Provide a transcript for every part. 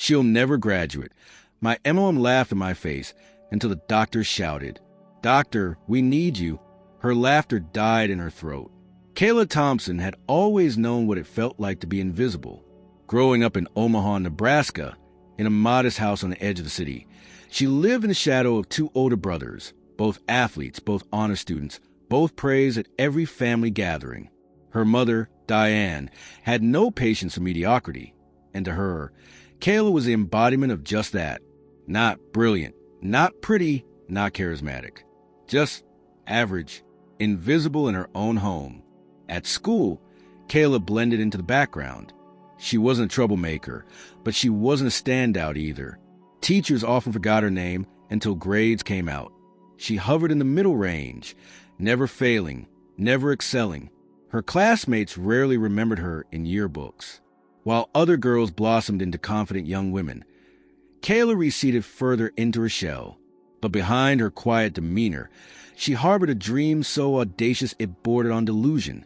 She'll never graduate. My MOM laughed in my face until the doctor shouted, "Doctor, we need you." Her laughter died in her throat. Kayla Thompson had always known what it felt like to be invisible. Growing up in Omaha, Nebraska, in a modest house on the edge of the city, she lived in the shadow of two older brothers, both athletes, both honor students, both praised at every family gathering. Her mother, Diane, had no patience for mediocrity, and to her, Kayla was the embodiment of just that. Not brilliant, not pretty, not charismatic. Just average, invisible in her own home. At school, Kayla blended into the background. She wasn't a troublemaker, but she wasn't a standout either. Teachers often forgot her name until grades came out. She hovered in the middle range, never failing, never excelling. Her classmates rarely remembered her in yearbooks. While other girls blossomed into confident young women, Kayla receded further into her shell. But behind her quiet demeanor, she harbored a dream so audacious it bordered on delusion.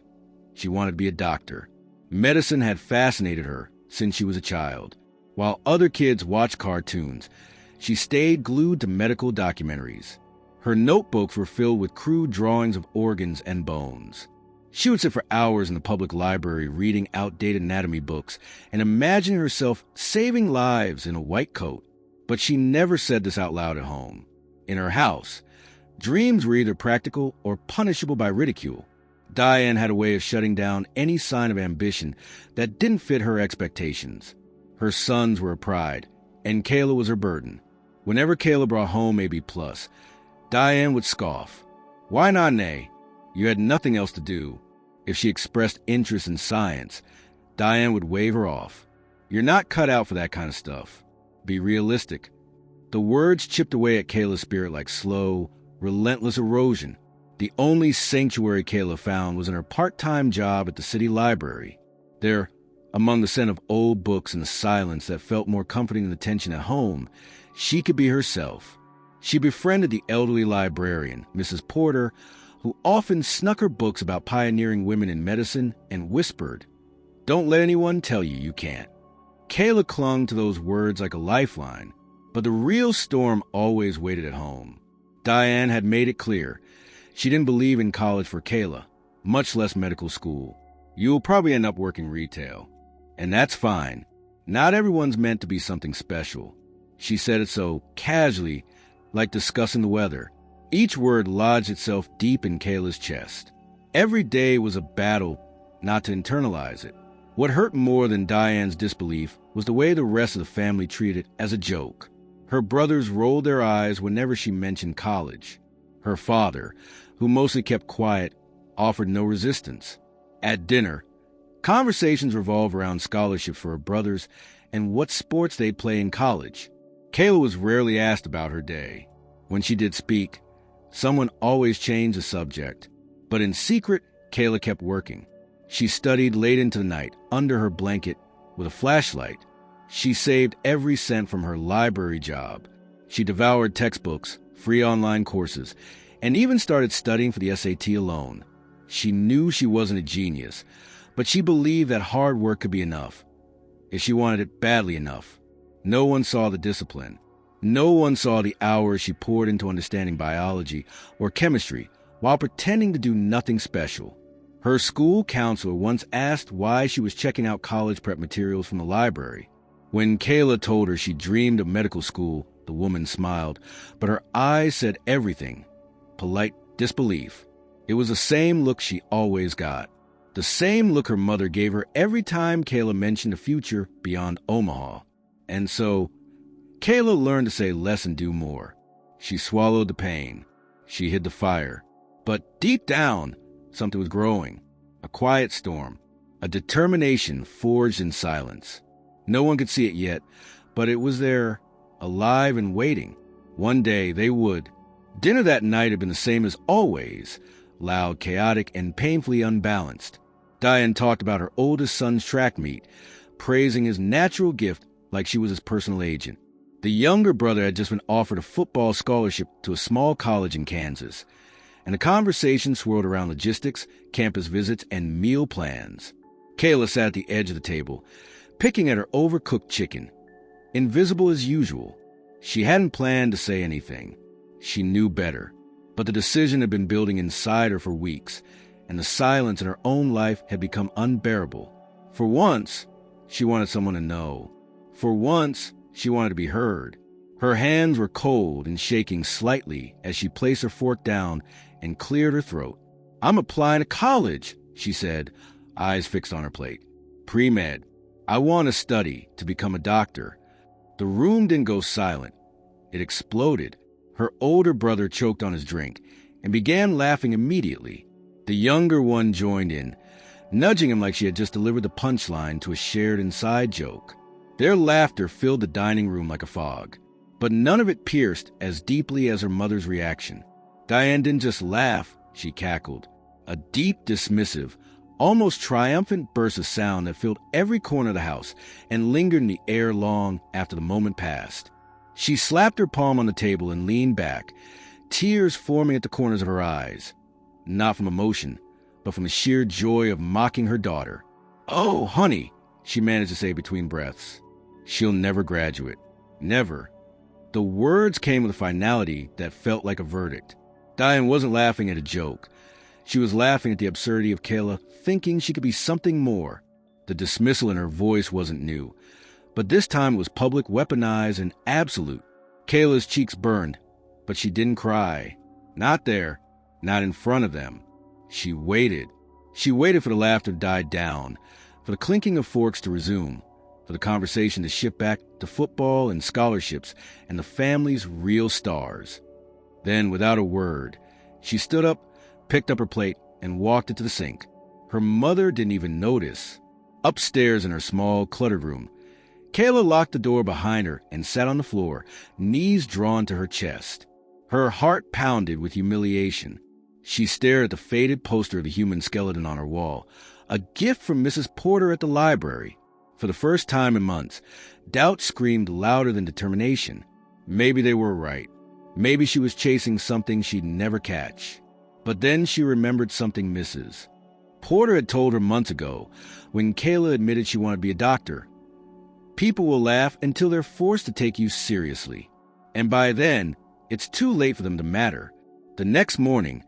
She wanted to be a doctor. Medicine had fascinated her since she was a child. While other kids watched cartoons, she stayed glued to medical documentaries. Her notebooks were filled with crude drawings of organs and bones. She would sit for hours in the public library reading outdated anatomy books and imagining herself saving lives in a white coat. But she never said this out loud at home. In her house, dreams were either practical or punishable by ridicule. Diane had a way of shutting down any sign of ambition that didn't fit her expectations. Her sons were her pride, and Kayla was her burden. Whenever Kayla brought home a B+, Diane would scoff. "Why not an A? You had nothing else to do." If she expressed interest in science, Diane would wave her off. "You're not cut out for that kind of stuff. Be realistic." The words chipped away at Kayla's spirit like slow, relentless erosion. The only sanctuary Kayla found was in her part-time job at the city library. There, among the scent of old books and the silence that felt more comforting than the tension at home, she could be herself. She befriended the elderly librarian, Mrs. Porter, who often snuck her books about pioneering women in medicine and whispered, "Don't let anyone tell you you can't." Kayla clung to those words like a lifeline, but the real storm always waited at home. Diane had made it clear she didn't believe in college for Kayla, much less medical school. "You'll probably end up working retail. And that's fine. Not everyone's meant to be something special." She said it so casually, like discussing the weather. Each word lodged itself deep in Kayla's chest. Every day was a battle not to internalize it. What hurt more than Diane's disbelief was the way the rest of the family treated it as a joke. Her brothers rolled their eyes whenever she mentioned college. Her father, who mostly kept quiet, offered no resistance. At dinner, conversations revolved around scholarships for her brothers and what sports they'd play in college. Kayla was rarely asked about her day. When she did speak, someone always changed the subject. But in secret, Kayla kept working. She studied late into the night, under her blanket, with a flashlight. She saved every cent from her library job. She devoured textbooks, free online courses, and even started studying for the SAT alone. She knew she wasn't a genius, but she believed that hard work could be enough, if she wanted it badly enough. No one saw the discipline. No one saw the hours she poured into understanding biology or chemistry while pretending to do nothing special. Her school counselor once asked why she was checking out college prep materials from the library. When Kayla told her she dreamed of medical school, the woman smiled, but her eyes said everything. Polite disbelief. It was the same look she always got. The same look her mother gave her every time Kayla mentioned a future beyond Omaha. And so, Kayla learned to say less and do more. She swallowed the pain. She hid the fire. But deep down, something was growing. A quiet storm. A determination forged in silence. No one could see it yet, but it was there, alive and waiting. One day they would. Dinner that night had been the same as always, loud, chaotic, and painfully unbalanced. Diane talked about her oldest son's track meet, praising his natural gift like she was his personal agent. The younger brother had just been offered a football scholarship to a small college in Kansas, and the conversation swirled around logistics, campus visits, and meal plans. Kayla sat at the edge of the table, picking at her overcooked chicken. invisible as usual. She hadn't planned to say anything. She knew better. But the decision had been building inside her for weeks, and the silence in her own life had become unbearable. For once, she wanted someone to know. For once, she wanted to be heard. Her hands were cold and shaking slightly as she placed her fork down and cleared her throat. "I'm applying to college," she said, eyes fixed on her plate. "Pre-med. I want to study to become a doctor." The room didn't go silent. It exploded. Her older brother choked on his drink and began laughing immediately. The younger one joined in, nudging him like she had just delivered the punchline to a shared inside joke. Their laughter filled the dining room like a fog, but none of it pierced as deeply as her mother's reaction. Diane didn't just laugh, she cackled. A deep, dismissive, almost triumphant burst of sound that filled every corner of the house and lingered in the air long after the moment passed. She slapped her palm on the table and leaned back, tears forming at the corners of her eyes. Not from emotion, but from the sheer joy of mocking her daughter. "Oh, honey," she managed to say between breaths. "She'll never graduate. Never." The words came with a finality that felt like a verdict. Diane wasn't laughing at a joke. She was laughing at the absurdity of Kayla thinking she could be something more. The dismissal in her voice wasn't new, but this time it was public, weaponized, and absolute. Kayla's cheeks burned, but she didn't cry. Not there, not in front of them. She waited. She waited for the laughter to die down, for the clinking of forks to resume, for the conversation to shift back to football and scholarships and the family's real stars. Then, without a word, she stood up, picked up her plate, and walked it to the sink. Her mother didn't even notice. Upstairs in her small, cluttered room, Kayla locked the door behind her and sat on the floor, knees drawn to her chest. Her heart pounded with humiliation. She stared at the faded poster of the human skeleton on her wall, a gift from Mrs. Porter at the library. For the first time in months, doubt screamed louder than determination. Maybe they were right. Maybe she was chasing something she'd never catch. But then she remembered something Mrs. Porter had told her months ago, when Kayla admitted she wanted to be a doctor. People will laugh until they're forced to take you seriously. And by then, it's too late for them to matter. The next morning,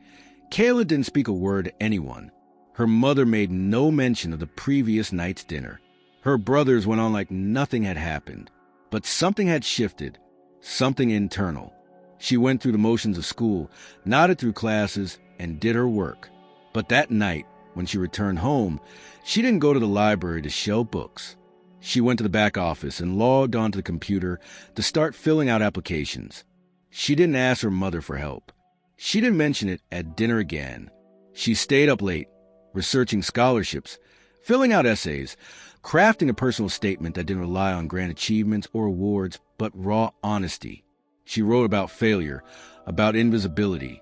Kayla didn't speak a word to anyone. Her mother made no mention of the previous night's dinner. Her brothers went on like nothing had happened. But something had shifted, something internal. She went through the motions of school, nodded through classes, and did her work. But that night, when she returned home, she didn't go to the library to shelve books. She went to the back office and logged onto the computer to start filling out applications. She didn't ask her mother for help. She didn't mention it at dinner again. She stayed up late, researching scholarships, filling out essays, crafting a personal statement that didn't rely on grand achievements or awards, but raw honesty. She wrote about failure, about invisibility,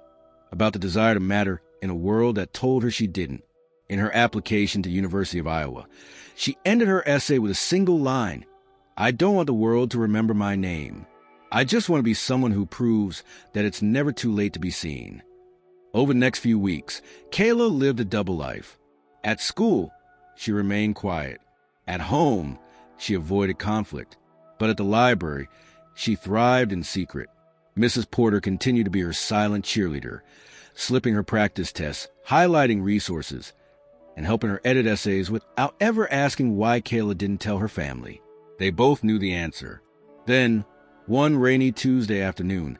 about the desire to matter in a world that told her she didn't. In her application to the University of Iowa, she ended her essay with a single line: "I don't want the world to remember my name. I just want to be someone who proves that it's never too late to be seen." Over the next few weeks, Kayla lived a double life. At school, she remained quiet. At home, she avoided conflict. But at the library, she thrived in secret. Mrs. Porter continued to be her silent cheerleader, slipping her practice tests, highlighting resources, and helping her edit essays without ever asking why Kayla didn't tell her family. They both knew the answer. Then, one rainy Tuesday afternoon,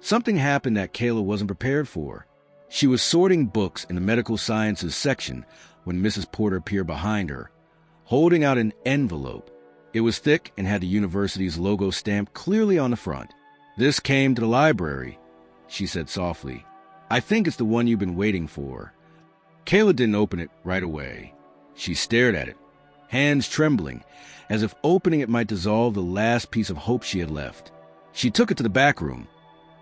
something happened that Kayla wasn't prepared for. She was sorting books in the medical sciences section when Mrs. Porter appeared behind her, holding out an envelope. It was thick and had the university's logo stamped clearly on the front. "This came to the library," she said softly. "I think it's the one you've been waiting for." Kayla didn't open it right away. She stared at it, hands trembling, as if opening it might dissolve the last piece of hope she had left. She took it to the back room,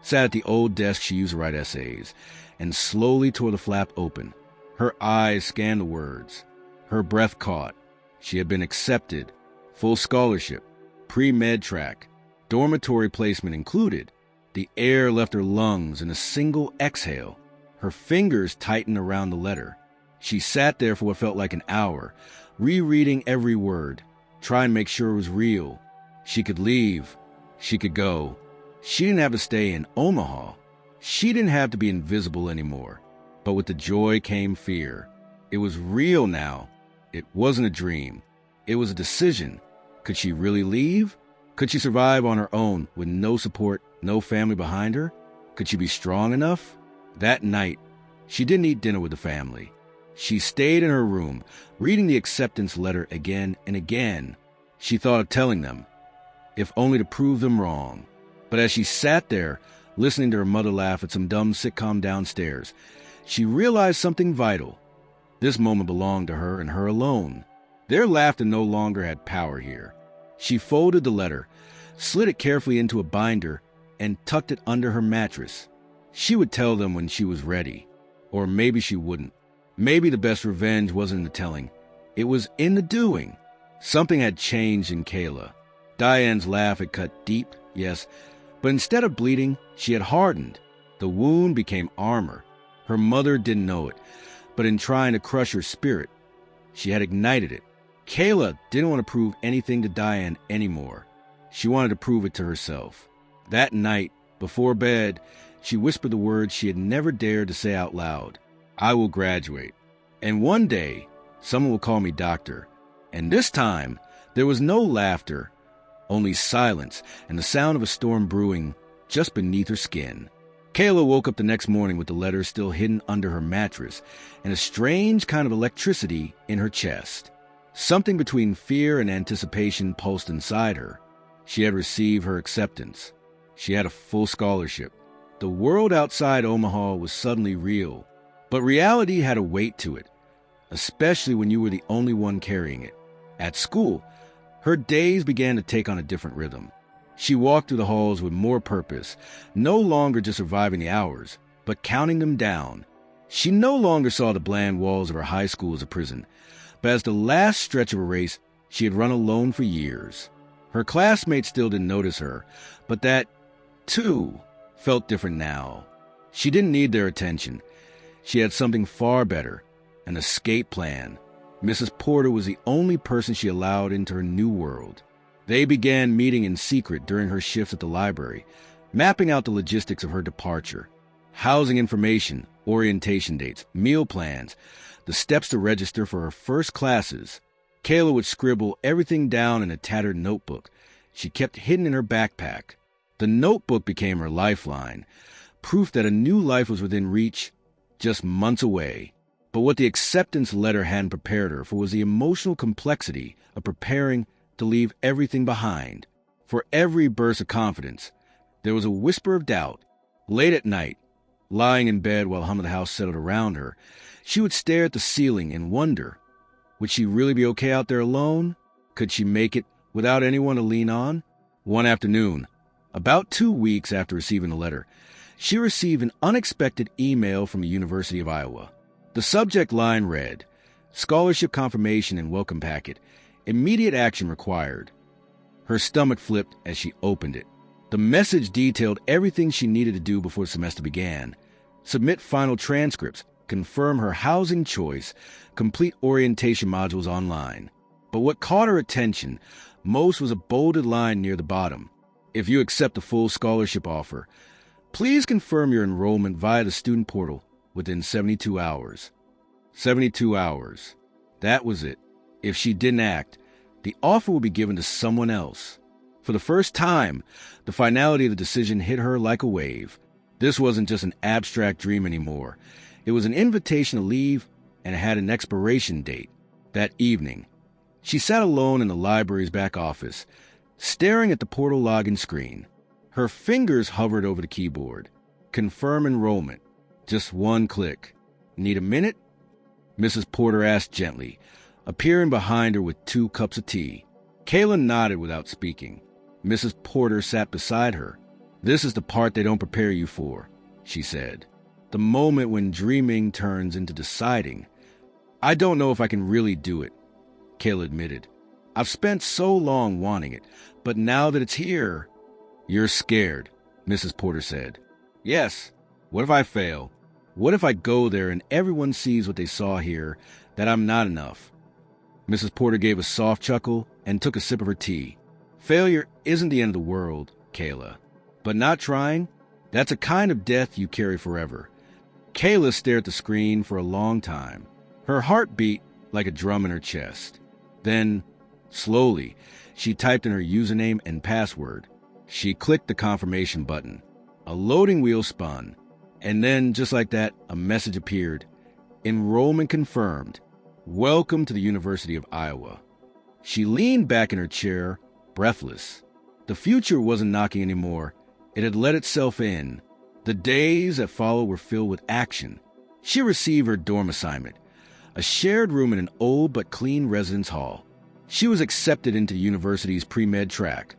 sat at the old desk she used to write essays, and slowly tore the flap open. Her eyes scanned the words. Her breath caught. She had been accepted. Full scholarship. Pre-med track. Dormitory placement included. The air left her lungs in a single exhale. Her fingers tightened around the letter. She sat there for what felt like an hour, rereading every word, trying to make sure it was real. She could leave. She could go. She didn't have to stay in Omaha. She didn't have to be invisible anymore. But with the joy came fear. It was real now. It wasn't a dream. It was a decision. Could she really leave? Could she survive on her own with no support, no family behind her? Could she be strong enough? That night, she didn't eat dinner with the family. She stayed in her room, reading the acceptance letter again and again. She thought of telling them, if only to prove them wrong. But as she sat there, listening to her mother laugh at some dumb sitcom downstairs, she realized something vital. This moment belonged to her and her alone. Their laughter no longer had power here. She folded the letter, slid it carefully into a binder, and tucked it under her mattress. She would tell them when she was ready. Or maybe she wouldn't. Maybe the best revenge wasn't in the telling. It was in the doing. Something had changed in Kayla. Diane's laugh had cut deep, yes, but instead of bleeding, she had hardened. The wound became armor. Her mother didn't know it, but in trying to crush her spirit, she had ignited it. Kayla didn't want to prove anything to Diane anymore. She wanted to prove it to herself. That night, before bed, she whispered the words she had never dared to say out loud. I will graduate. And one day, someone will call me doctor. And this time, there was no laughter, only silence and the sound of a storm brewing just beneath her skin. Kayla woke up the next morning with the letter still hidden under her mattress and a strange kind of electricity in her chest. Something between fear and anticipation pulsed inside her. She had received her acceptance. She had a full scholarship. The world outside Omaha was suddenly real, but reality had a weight to it, especially when you were the only one carrying it. At school, her days began to take on a different rhythm. She walked through the halls with more purpose, no longer just surviving the hours, but counting them down. She no longer saw the bland walls of her high school as a prison, but as the last stretch of a race she had run alone for years. Her classmates still didn't notice her, but that, too, felt different now. She didn't need their attention. She had something far better, an escape plan. Mrs. Porter was the only person she allowed into her new world. They began meeting in secret during her shifts at the library, mapping out the logistics of her departure. Housing information, orientation dates, meal plans, the steps to register for her first classes. Kayla would scribble everything down in a tattered notebook she kept hidden in her backpack. The notebook became her lifeline, proof that a new life was within reach, just months away. But what the acceptance letter hadn't prepared her for was the emotional complexity of preparing to leave everything behind. For every burst of confidence, there was a whisper of doubt. Late at night, lying in bed while hum of the house settled around her, she would stare at the ceiling and wonder, would she really be okay out there alone? Could she make it without anyone to lean on? One afternoon, about 2 weeks after receiving the letter, she received an unexpected email from the University of Iowa. The subject line read, Scholarship Confirmation and Welcome Packet. Immediate action required. Her stomach flipped as she opened it. The message detailed everything she needed to do before the semester began. Submit final transcripts, confirm her housing choice, complete orientation modules online. But what caught her attention most was a bolded line near the bottom. If you accept the full scholarship offer, please confirm your enrollment via the student portal within 72 hours. 72 hours. That was it. If she didn't act, the offer would be given to someone else. For the first time, the finality of the decision hit her like a wave. This wasn't just an abstract dream anymore. It was an invitation to leave, and it had an expiration date. That evening, she sat alone in the library's back office, staring at the portal login screen. Her fingers hovered over the keyboard. Confirm enrollment. Just one click. Need a minute? Mrs. Porter asked gently, appearing behind her with 2 cups of tea. Kayla nodded without speaking. Mrs. Porter sat beside her. This is the part they don't prepare you for, she said. The moment when dreaming turns into deciding. I don't know if I can really do it, Kayla admitted. I've spent so long wanting it, but now that it's here... You're scared, Mrs. Porter said. Yes. What if I fail? What if I go there and everyone sees what they saw here, that I'm not enough? Mrs. Porter gave a soft chuckle and took a sip of her tea. Failure isn't the end of the world, Kayla. But not trying? That's a kind of death you carry forever. Kayla stared at the screen for a long time. Her heart beat like a drum in her chest. Then, slowly, she typed in her username and password. She clicked the confirmation button. A loading wheel spun. And then, just like that, a message appeared. Enrollment confirmed. Welcome to the University of Iowa. She leaned back in her chair, breathless. The future wasn't knocking anymore. It had let itself in. The days that followed were filled with action. She received her dorm assignment, a shared room in an old but clean residence hall. She was accepted into the university's pre-med track,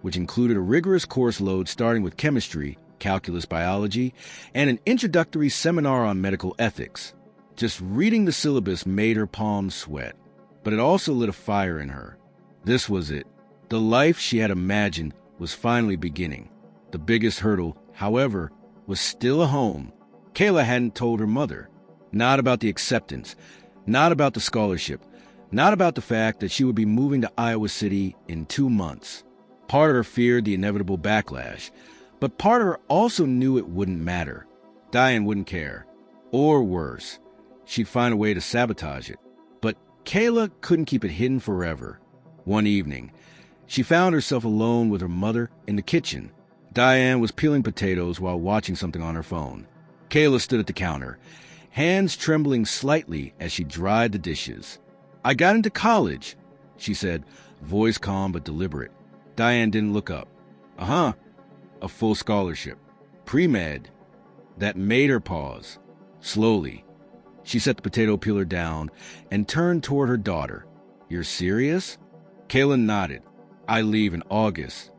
which included a rigorous course load starting with chemistry, calculus biology, and an introductory seminar on medical ethics. Just reading the syllabus made her palms sweat, but it also lit a fire in her. This was it. The life she had imagined was finally beginning. The biggest hurdle, however, was still a home. Kayla hadn't told her mother. Not about the acceptance, not about the scholarship, not about the fact that she would be moving to Iowa City in 2 months. Part of her feared the inevitable backlash, but part of her also knew it wouldn't matter. Diane wouldn't care. Or worse, she'd find a way to sabotage it. But Kayla couldn't keep it hidden forever. One evening, she found herself alone with her mother in the kitchen. Diane was peeling potatoes while watching something on her phone. Kayla stood at the counter, hands trembling slightly as she dried the dishes. "I got into college," she said, voice calm but deliberate. Diane didn't look up. "Uh-huh. A full scholarship. Pre-med." That made her pause. Slowly, she set the potato peeler down and turned toward her daughter. "You're serious?" Kayla nodded. "I leave in August."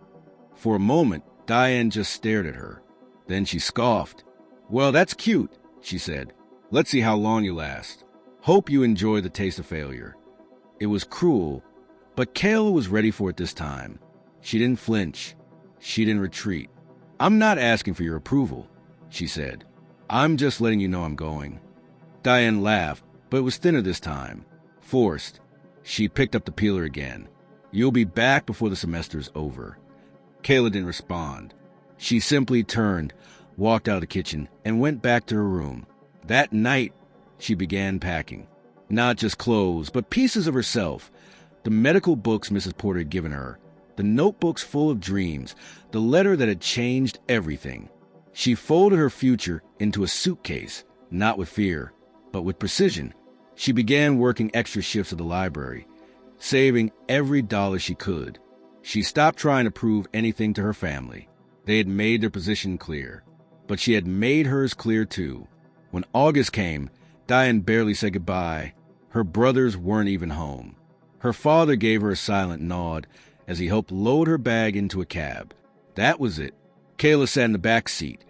For a moment, Diane just stared at her. Then she scoffed. "Well, that's cute," she said. "Let's see how long you last. Hope you enjoy the taste of failure." It was cruel, but Kayla was ready for it this time. She didn't flinch. She didn't retreat. "I'm not asking for your approval," she said. "I'm just letting you know I'm going." Diane laughed, but it was thinner this time. Forced. She picked up the peeler again. "You'll be back before the semester's over." Kayla didn't respond. She simply turned, walked out of the kitchen, and went back to her room. That night, she began packing. Not just clothes, but pieces of herself. The medical books Mrs. Porter had given her, the notebooks full of dreams, the letter that had changed everything. She folded her future into a suitcase, not with fear, but with precision. She began working extra shifts at the library, saving every dollar she could. She stopped trying to prove anything to her family. They had made their position clear, but she had made hers clear too. When August came, Diane barely said goodbye. Her brothers weren't even home. Her father gave her a silent nod as he helped load her bag into a cab. That was it. Kayla sat in the back seat,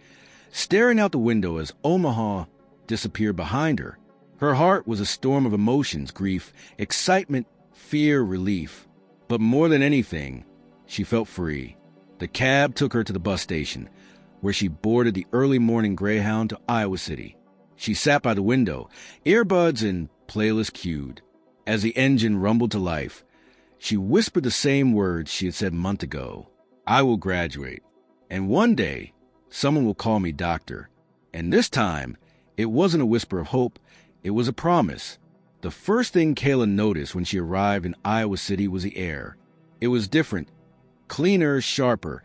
staring out the window as Omaha disappeared behind her. Her heart was a storm of emotions, grief, excitement, fear, relief. But more than anything, she felt free. The cab took her to the bus station, where she boarded the early morning Greyhound to Iowa City. She sat by the window, earbuds and playlist cued. As the engine rumbled to life, she whispered the same words she had said a month ago. "I will graduate, and one day, someone will call me doctor." And this time, it wasn't a whisper of hope, it was a promise. The first thing Kayla noticed when she arrived in Iowa City was the air. It was different, cleaner, sharper,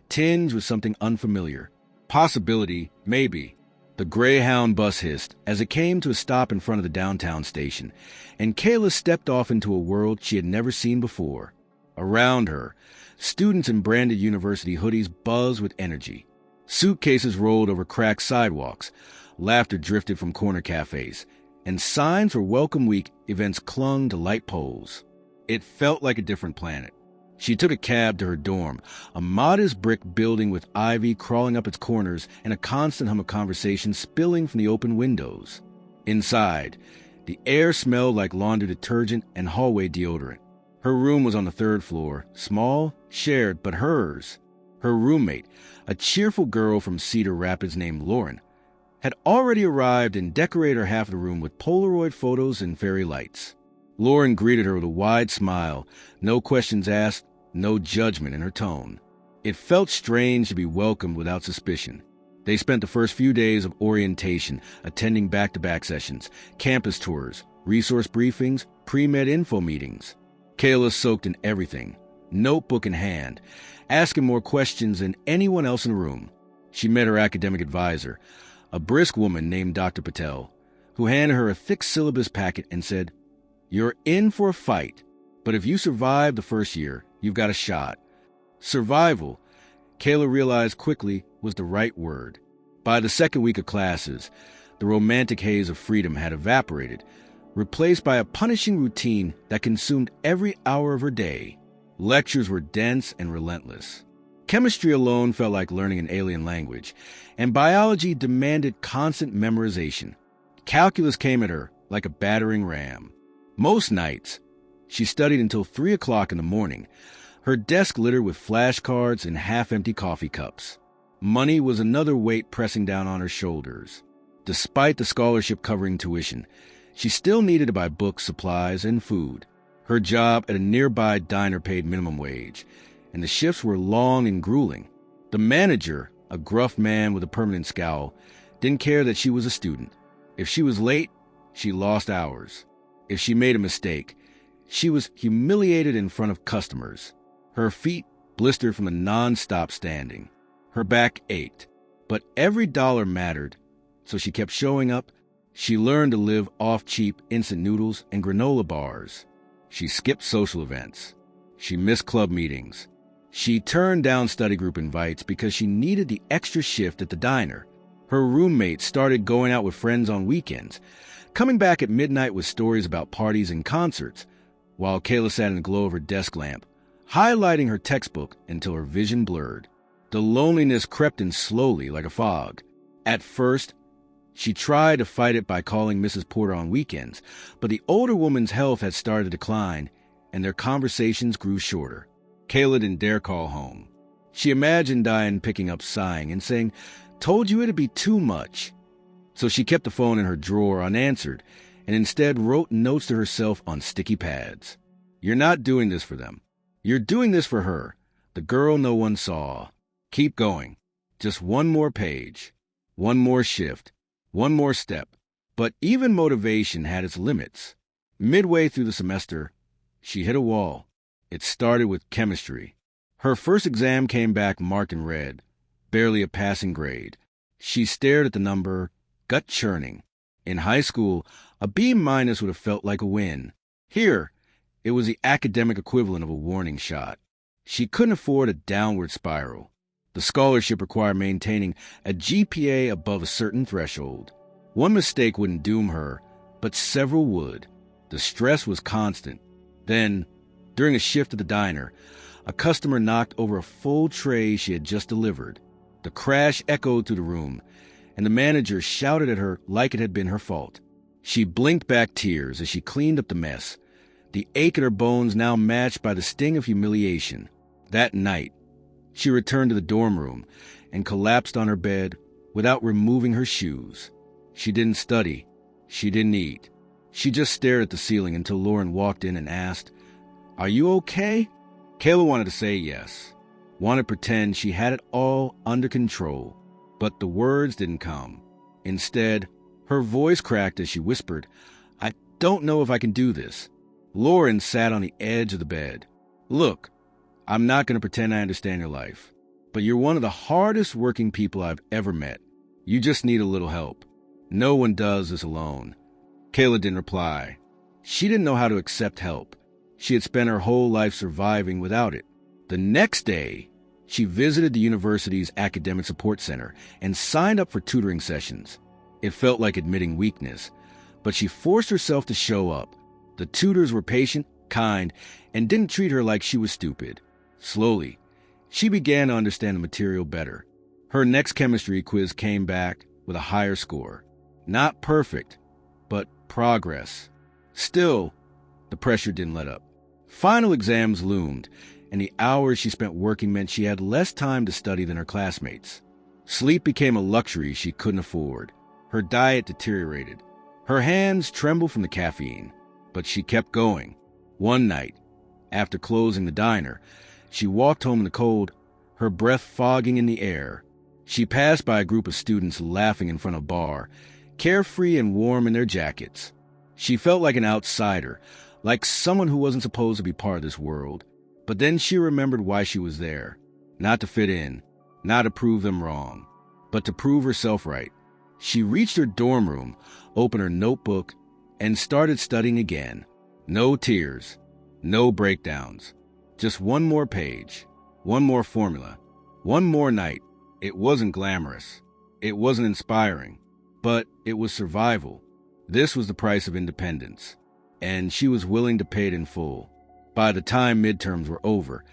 tinged with something unfamiliar. Possibility, maybe. The Greyhound bus hissed as it came to a stop in front of the downtown station, and Kayla stepped off into a world she had never seen before. Around her, students in branded university hoodies buzzed with energy. Suitcases rolled over cracked sidewalks, laughter drifted from corner cafes, and signs for Welcome Week events clung to light poles. It felt like a different planet. She took a cab to her dorm, a modest brick building with ivy crawling up its corners and a constant hum of conversation spilling from the open windows. Inside, the air smelled like laundry detergent and hallway deodorant. Her room was on the 3rd floor, small, shared, but hers. Her roommate, a cheerful girl from Cedar Rapids named Lauren, had already arrived and decorated her half of the room with Polaroid photos and fairy lights. Lauren greeted her with a wide smile, no questions asked, no judgment in her tone. It felt strange to be welcomed without suspicion. They spent the first few days of orientation attending back-to-back sessions, campus tours, resource briefings, pre-med info meetings. Kayla soaked in everything, notebook in hand, asking more questions than anyone else in the room. She met her academic advisor, a brisk woman named Dr. Patel, who handed her a thick syllabus packet and said, "You're in for a fight, but if you survive the first year, you've got a shot." Survival, Kayla realized quickly, was the right word. By the second week of classes, the romantic haze of freedom had evaporated, replaced by a punishing routine that consumed every hour of her day. Lectures were dense and relentless. Chemistry alone felt like learning an alien language, and biology demanded constant memorization. Calculus came at her like a battering ram. Most nights, she studied until 3 o'clock in the morning, her desk littered with flashcards and half-empty coffee cups. Money was another weight pressing down on her shoulders. Despite the scholarship covering tuition, she still needed to buy books, supplies, and food. Her job at a nearby diner paid minimum wage, and the shifts were long and grueling. The manager, a gruff man with a permanent scowl, didn't care that she was a student. If she was late, she lost hours. If she made a mistake, she was humiliated in front of customers. Her feet blistered from the non-stop standing. Her back ached. But every dollar mattered, so she kept showing up. She learned to live off cheap instant noodles and granola bars. She skipped social events. She missed club meetings. She turned down study group invites because she needed the extra shift at the diner. Her roommates started going out with friends on weekends, coming back at midnight with stories about parties and concerts, while Kayla sat in the glow of her desk lamp, highlighting her textbook until her vision blurred. The loneliness crept in slowly like a fog. At first, she tried to fight it by calling Mrs. Porter on weekends, but the older woman's health had started to decline, and their conversations grew shorter. Kayla didn't dare call home. She imagined Diane picking up sighing and saying, "Told you it'd be too much." So she kept the phone in her drawer unanswered, and instead wrote notes to herself on sticky pads. "You're not doing this for them. You're doing this for her, the girl no one saw. Keep going. Just one more page, one more shift, one more step." But even motivation had its limits. Midway through the semester, she hit a wall. It started with chemistry. Her first exam came back marked in red, barely a passing grade. She stared at the number, gut churning. In high school, a B- would have felt like a win. Here, it was the academic equivalent of a warning shot. She couldn't afford a downward spiral. The scholarship required maintaining a GPA above a certain threshold. One mistake wouldn't doom her, but several would. The stress was constant. Then, during a shift at the diner, a customer knocked over a full tray she had just delivered. The crash echoed through the room, and the manager shouted at her like it had been her fault. She blinked back tears as she cleaned up the mess, the ache in her bones now matched by the sting of humiliation. That night, she returned to the dorm room and collapsed on her bed without removing her shoes. She didn't study. She didn't eat. She just stared at the ceiling until Lauren walked in and asked, "Are you okay?" Kayla wanted to say yes, wanted to pretend she had it all under control, but the words didn't come. Instead, her voice cracked as she whispered, "I don't know if I can do this." Lauren sat on the edge of the bed. "Look, I'm not going to pretend I understand your life, but you're one of the hardest working people I've ever met. You just need a little help. No one does this alone." Kayla didn't reply. She didn't know how to accept help. She had spent her whole life surviving without it. The next day, she visited the university's academic support center and signed up for tutoring sessions. It felt like admitting weakness, but she forced herself to show up. The tutors were patient, kind, and didn't treat her like she was stupid. Slowly, she began to understand the material better. Her next chemistry quiz came back with a higher score. Not perfect, but progress. Still, the pressure didn't let up. Final exams loomed, and the hours she spent working meant she had less time to study than her classmates. Sleep became a luxury she couldn't afford. Her diet deteriorated. Her hands trembled from the caffeine, but she kept going. One night, after closing the diner, She walked home in the cold, her breath fogging in the air. She passed by a group of students laughing in front of a bar, carefree and warm in their jackets. She felt like an outsider, like someone who wasn't supposed to be part of this world. But then she remembered why she was there. Not to fit in, not to prove them wrong, but to prove herself right. She reached her dorm room, opened her notebook, and started studying again. No tears, no breakdowns. Just one more page, one more formula, one more night. It wasn't glamorous. It wasn't inspiring. But it was survival. This was the price of independence. And she was willing to pay it in full. By the time midterms were over,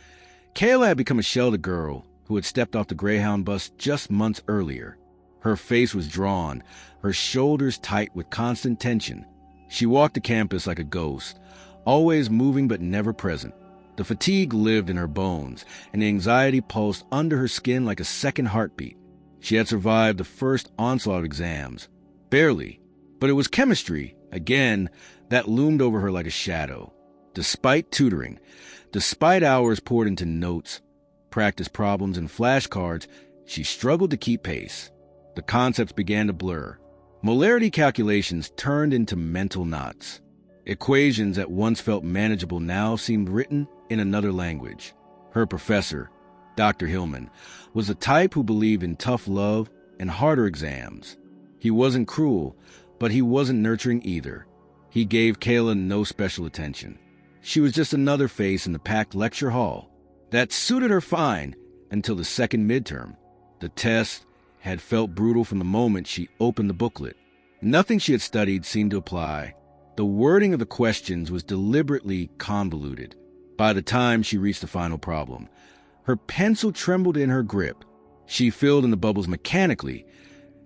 Kayla had become a sheltered girl who had stepped off the Greyhound bus just months earlier. Her face was drawn, her shoulders tight with constant tension. She walked the campus like a ghost, always moving but never present. The fatigue lived in her bones, and the anxiety pulsed under her skin like a second heartbeat. She had survived the first onslaught of exams. Barely. But it was chemistry, again, that loomed over her like a shadow. Despite tutoring, despite hours poured into notes, practice problems, and flashcards, she struggled to keep pace. The concepts began to blur. Molarity calculations turned into mental knots. Equations that once felt manageable now seemed written in another language. Her professor, Dr. Hillman, was the type who believed in tough love and harder exams. He wasn't cruel, but he wasn't nurturing either. He gave Kayla no special attention. She was just another face in the packed lecture hall. That suited her fine until the second midterm. The test had felt brutal from the moment she opened the booklet. Nothing she had studied seemed to apply. The wording of the questions was deliberately convoluted. By the time she reached the final problem, her pencil trembled in her grip. She filled in the bubbles mechanically,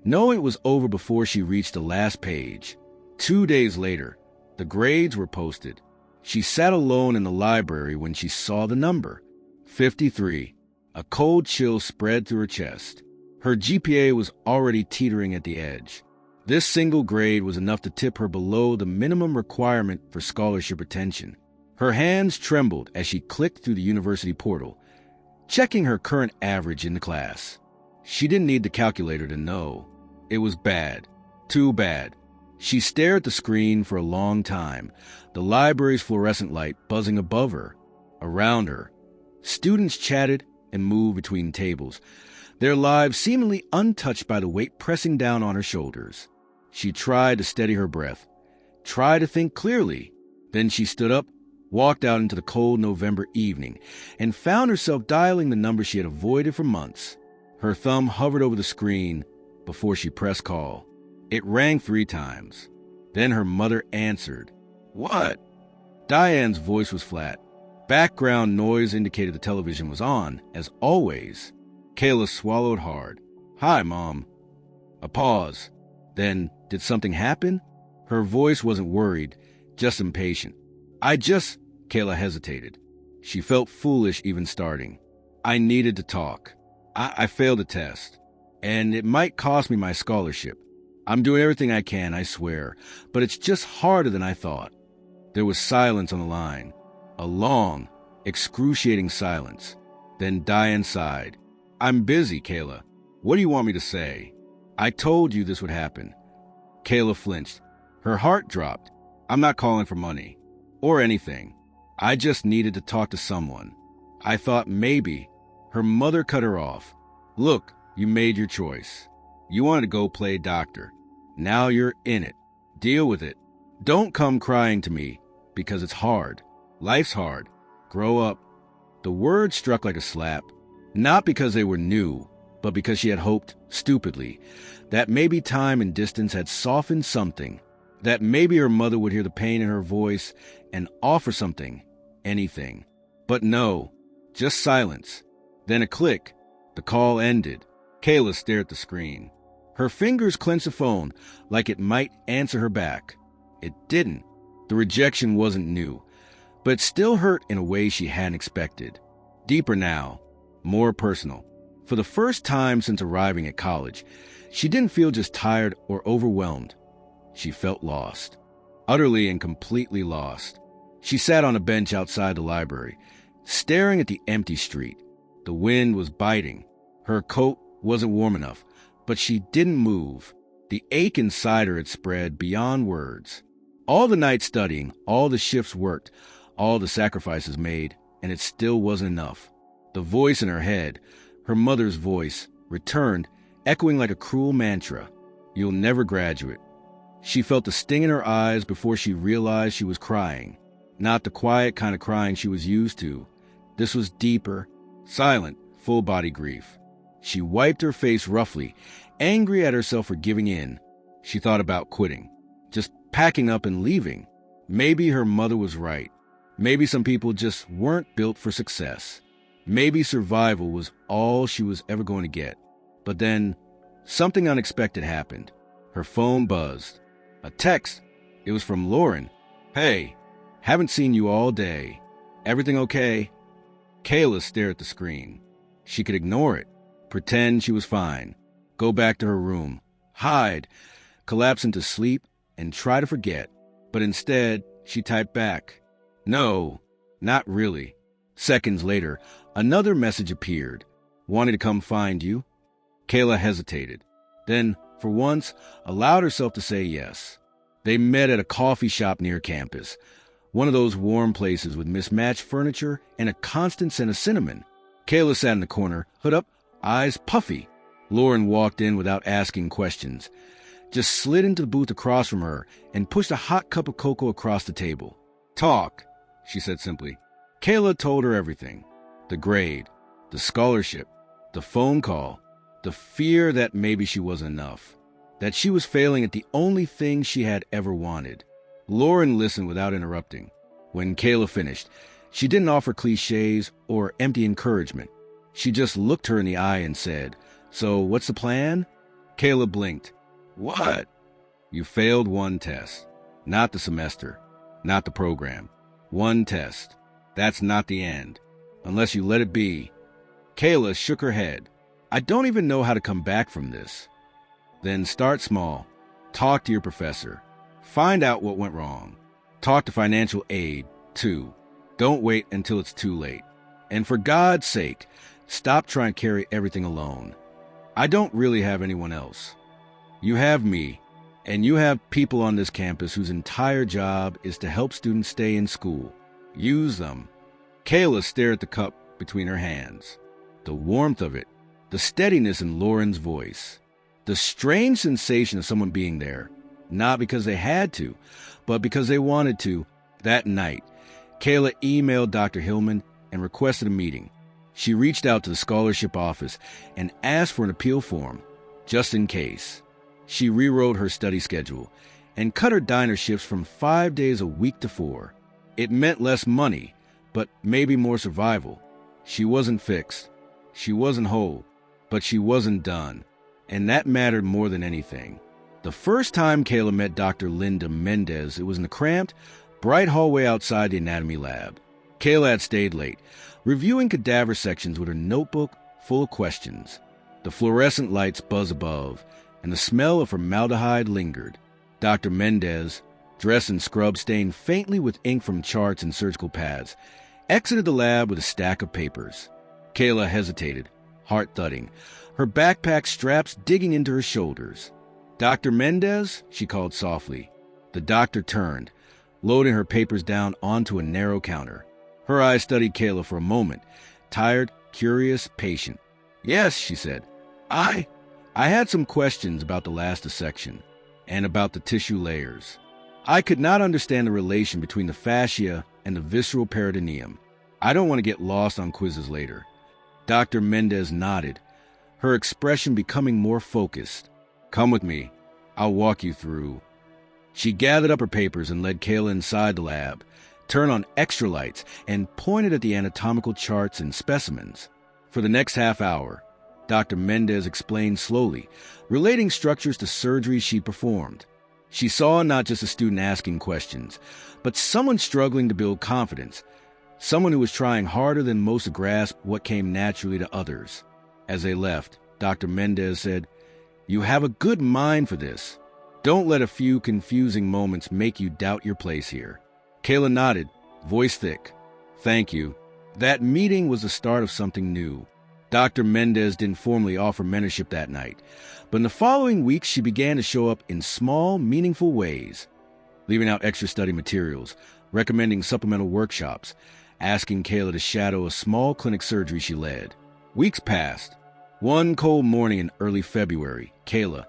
knowing it was over before she reached the last page. 2 days later, the grades were posted. She sat alone in the library when she saw the number, 53. A cold chill spread through her chest. Her GPA was already teetering at the edge. This single grade was enough to tip her below the minimum requirement for scholarship retention. Her hands trembled as she clicked through the university portal, checking her current average in the class. She didn't need the calculator to know. It was bad. Too bad. She stared at the screen for a long time, the library's fluorescent light buzzing above her. Around her, students chatted and moved between tables, their lives seemingly untouched by the weight pressing down on her shoulders. She tried to steady her breath, tried to think clearly. Then she stood up, walked out into the cold November evening, and found herself dialing the number she had avoided for months. Her thumb hovered over the screen before she pressed call. It rang 3 times. Then her mother answered. "What?" Diane's voice was flat. Background noise indicated the television was on, as always. Kayla swallowed hard. "Hi, Mom." A pause. Then, did something happen? Her voice wasn't worried, just impatient. Kayla hesitated. She felt foolish even starting. "I needed to talk. I failed the test, and it might cost me my scholarship. I'm doing everything I can, I swear, but it's just harder than I thought." There was silence on the line. A long, excruciating silence. Then Diane sighed. "I'm busy, Kayla. What do you want me to say? I told you this would happen." Kayla flinched. Her heart dropped. "I'm not calling for money. Or anything. I just needed to talk to someone. I thought maybe." Her mother cut her off. "Look, you made your choice. You wanted to go play doctor. Now you're in it. Deal with it. Don't come crying to me, because it's hard. Life's hard. Grow up." The words struck like a slap. Not because they were new, but because she had hoped, stupidly, that maybe time and distance had softened something, that maybe her mother would hear the pain in her voice and offer something, anything. But no, just silence. Then a click. The call ended. Kayla stared at the screen. Her fingers clenched the phone like it might answer her back. It didn't. The rejection wasn't new, but it still hurt in a way she hadn't expected. Deeper now, more personal. For the first time since arriving at college, she didn't feel just tired or overwhelmed. She felt lost. Utterly and completely lost. She sat on a bench outside the library, staring at the empty street. The wind was biting. Her coat wasn't warm enough, but she didn't move. The ache inside her had spread beyond words. All the nights studying, all the shifts worked, all the sacrifices made, and it still wasn't enough. The voice in her head, her mother's voice, returned, echoing like a cruel mantra. You'll never graduate. She felt the sting in her eyes before she realized she was crying. Not the quiet kind of crying she was used to. This was deeper, silent, full-body grief. She wiped her face roughly, angry at herself for giving in. She thought about quitting, just packing up and leaving. Maybe her mother was right. Maybe some people just weren't built for success. Maybe survival was all she was ever going to get. But then, something unexpected happened. Her phone buzzed. A text. It was from Lauren. Hey, haven't seen you all day. Everything okay? Kayla stared at the screen. She could ignore it, pretend she was fine, go back to her room, hide, collapse into sleep, and try to forget. But instead, she typed back, No, not really. Seconds later, another message appeared. Wanted to come find you? Kayla hesitated. Then, for once, allowed herself to say yes. They met at a coffee shop near campus, one of those warm places with mismatched furniture and a constant scent of cinnamon. Kayla sat in the corner, hood up, eyes puffy. Lauren walked in without asking questions, just slid into the booth across from her and pushed a hot cup of cocoa across the table. Talk, she said simply. Kayla told her everything. The grade, the scholarship, the phone call, the fear that maybe she wasn't enough, that she was failing at the only thing she had ever wanted. Lauren listened without interrupting. When Kayla finished, she didn't offer cliches or empty encouragement. She just looked her in the eye and said, So what's the plan? Kayla blinked. What? You failed one test. Not the semester. Not the program. One test. That's not the end. Unless you let it be. Kayla shook her head. I don't even know how to come back from this. Then start small. Talk to your professor. Find out what went wrong. Talk to financial aid, too. Don't wait until it's too late. And for God's sake, stop trying to carry everything alone. I don't really have anyone else. You have me, and you have people on this campus whose entire job is to help students stay in school. Use them. Kayla stared at the cup between her hands. The warmth of it, the steadiness in Lauren's voice, the strange sensation of someone being there, not because they had to, but because they wanted to. That night, Kayla emailed Dr. Hillman and requested a meeting. She reached out to the scholarship office and asked for an appeal form, just in case. She rewrote her study schedule and cut her diner shifts from 5 days a week to 4. It meant less money, but maybe more survival. She wasn't fixed. She wasn't whole, but she wasn't done. And that mattered more than anything. The first time Kayla met Dr. Linda Mendez, it was in the cramped, bright hallway outside the anatomy lab. Kayla had stayed late, reviewing cadaver sections with her notebook full of questions. The fluorescent lights buzzed above, and the smell of formaldehyde lingered. Dr. Mendez, dressed in scrubs stained faintly with ink from charts and surgical pads, exited the lab with a stack of papers. Kayla hesitated, heart thudding, her backpack straps digging into her shoulders. Dr. Mendez, she called softly. The doctor turned, loading her papers down onto a narrow counter. Her eyes studied Kayla for a moment, tired, curious, patient. Yes, she said. I had some questions about the last dissection and about the tissue layers. I could not understand the relation between the fascia and the visceral peritoneum. I don't want to get lost on quizzes later. Dr. Mendez nodded, her expression becoming more focused. Come with me. I'll walk you through. She gathered up her papers and led Kayla inside the lab, turned on extra lights, and pointed at the anatomical charts and specimens. For the next half hour, Dr. Mendez explained slowly, relating structures to surgeries she performed. She saw not just a student asking questions, but someone struggling to build confidence, someone who was trying harder than most to grasp what came naturally to others. As they left, Dr. Mendez said, You have a good mind for this. Don't let a few confusing moments make you doubt your place here. Kayla nodded, voice thick. Thank you. That meeting was the start of something new. Dr. Mendez didn't formally offer mentorship that night, but in the following weeks she began to show up in small, meaningful ways, leaving out extra study materials, recommending supplemental workshops, asking Kayla to shadow a small clinic surgery she led. Weeks passed. One cold morning in early February, Kayla,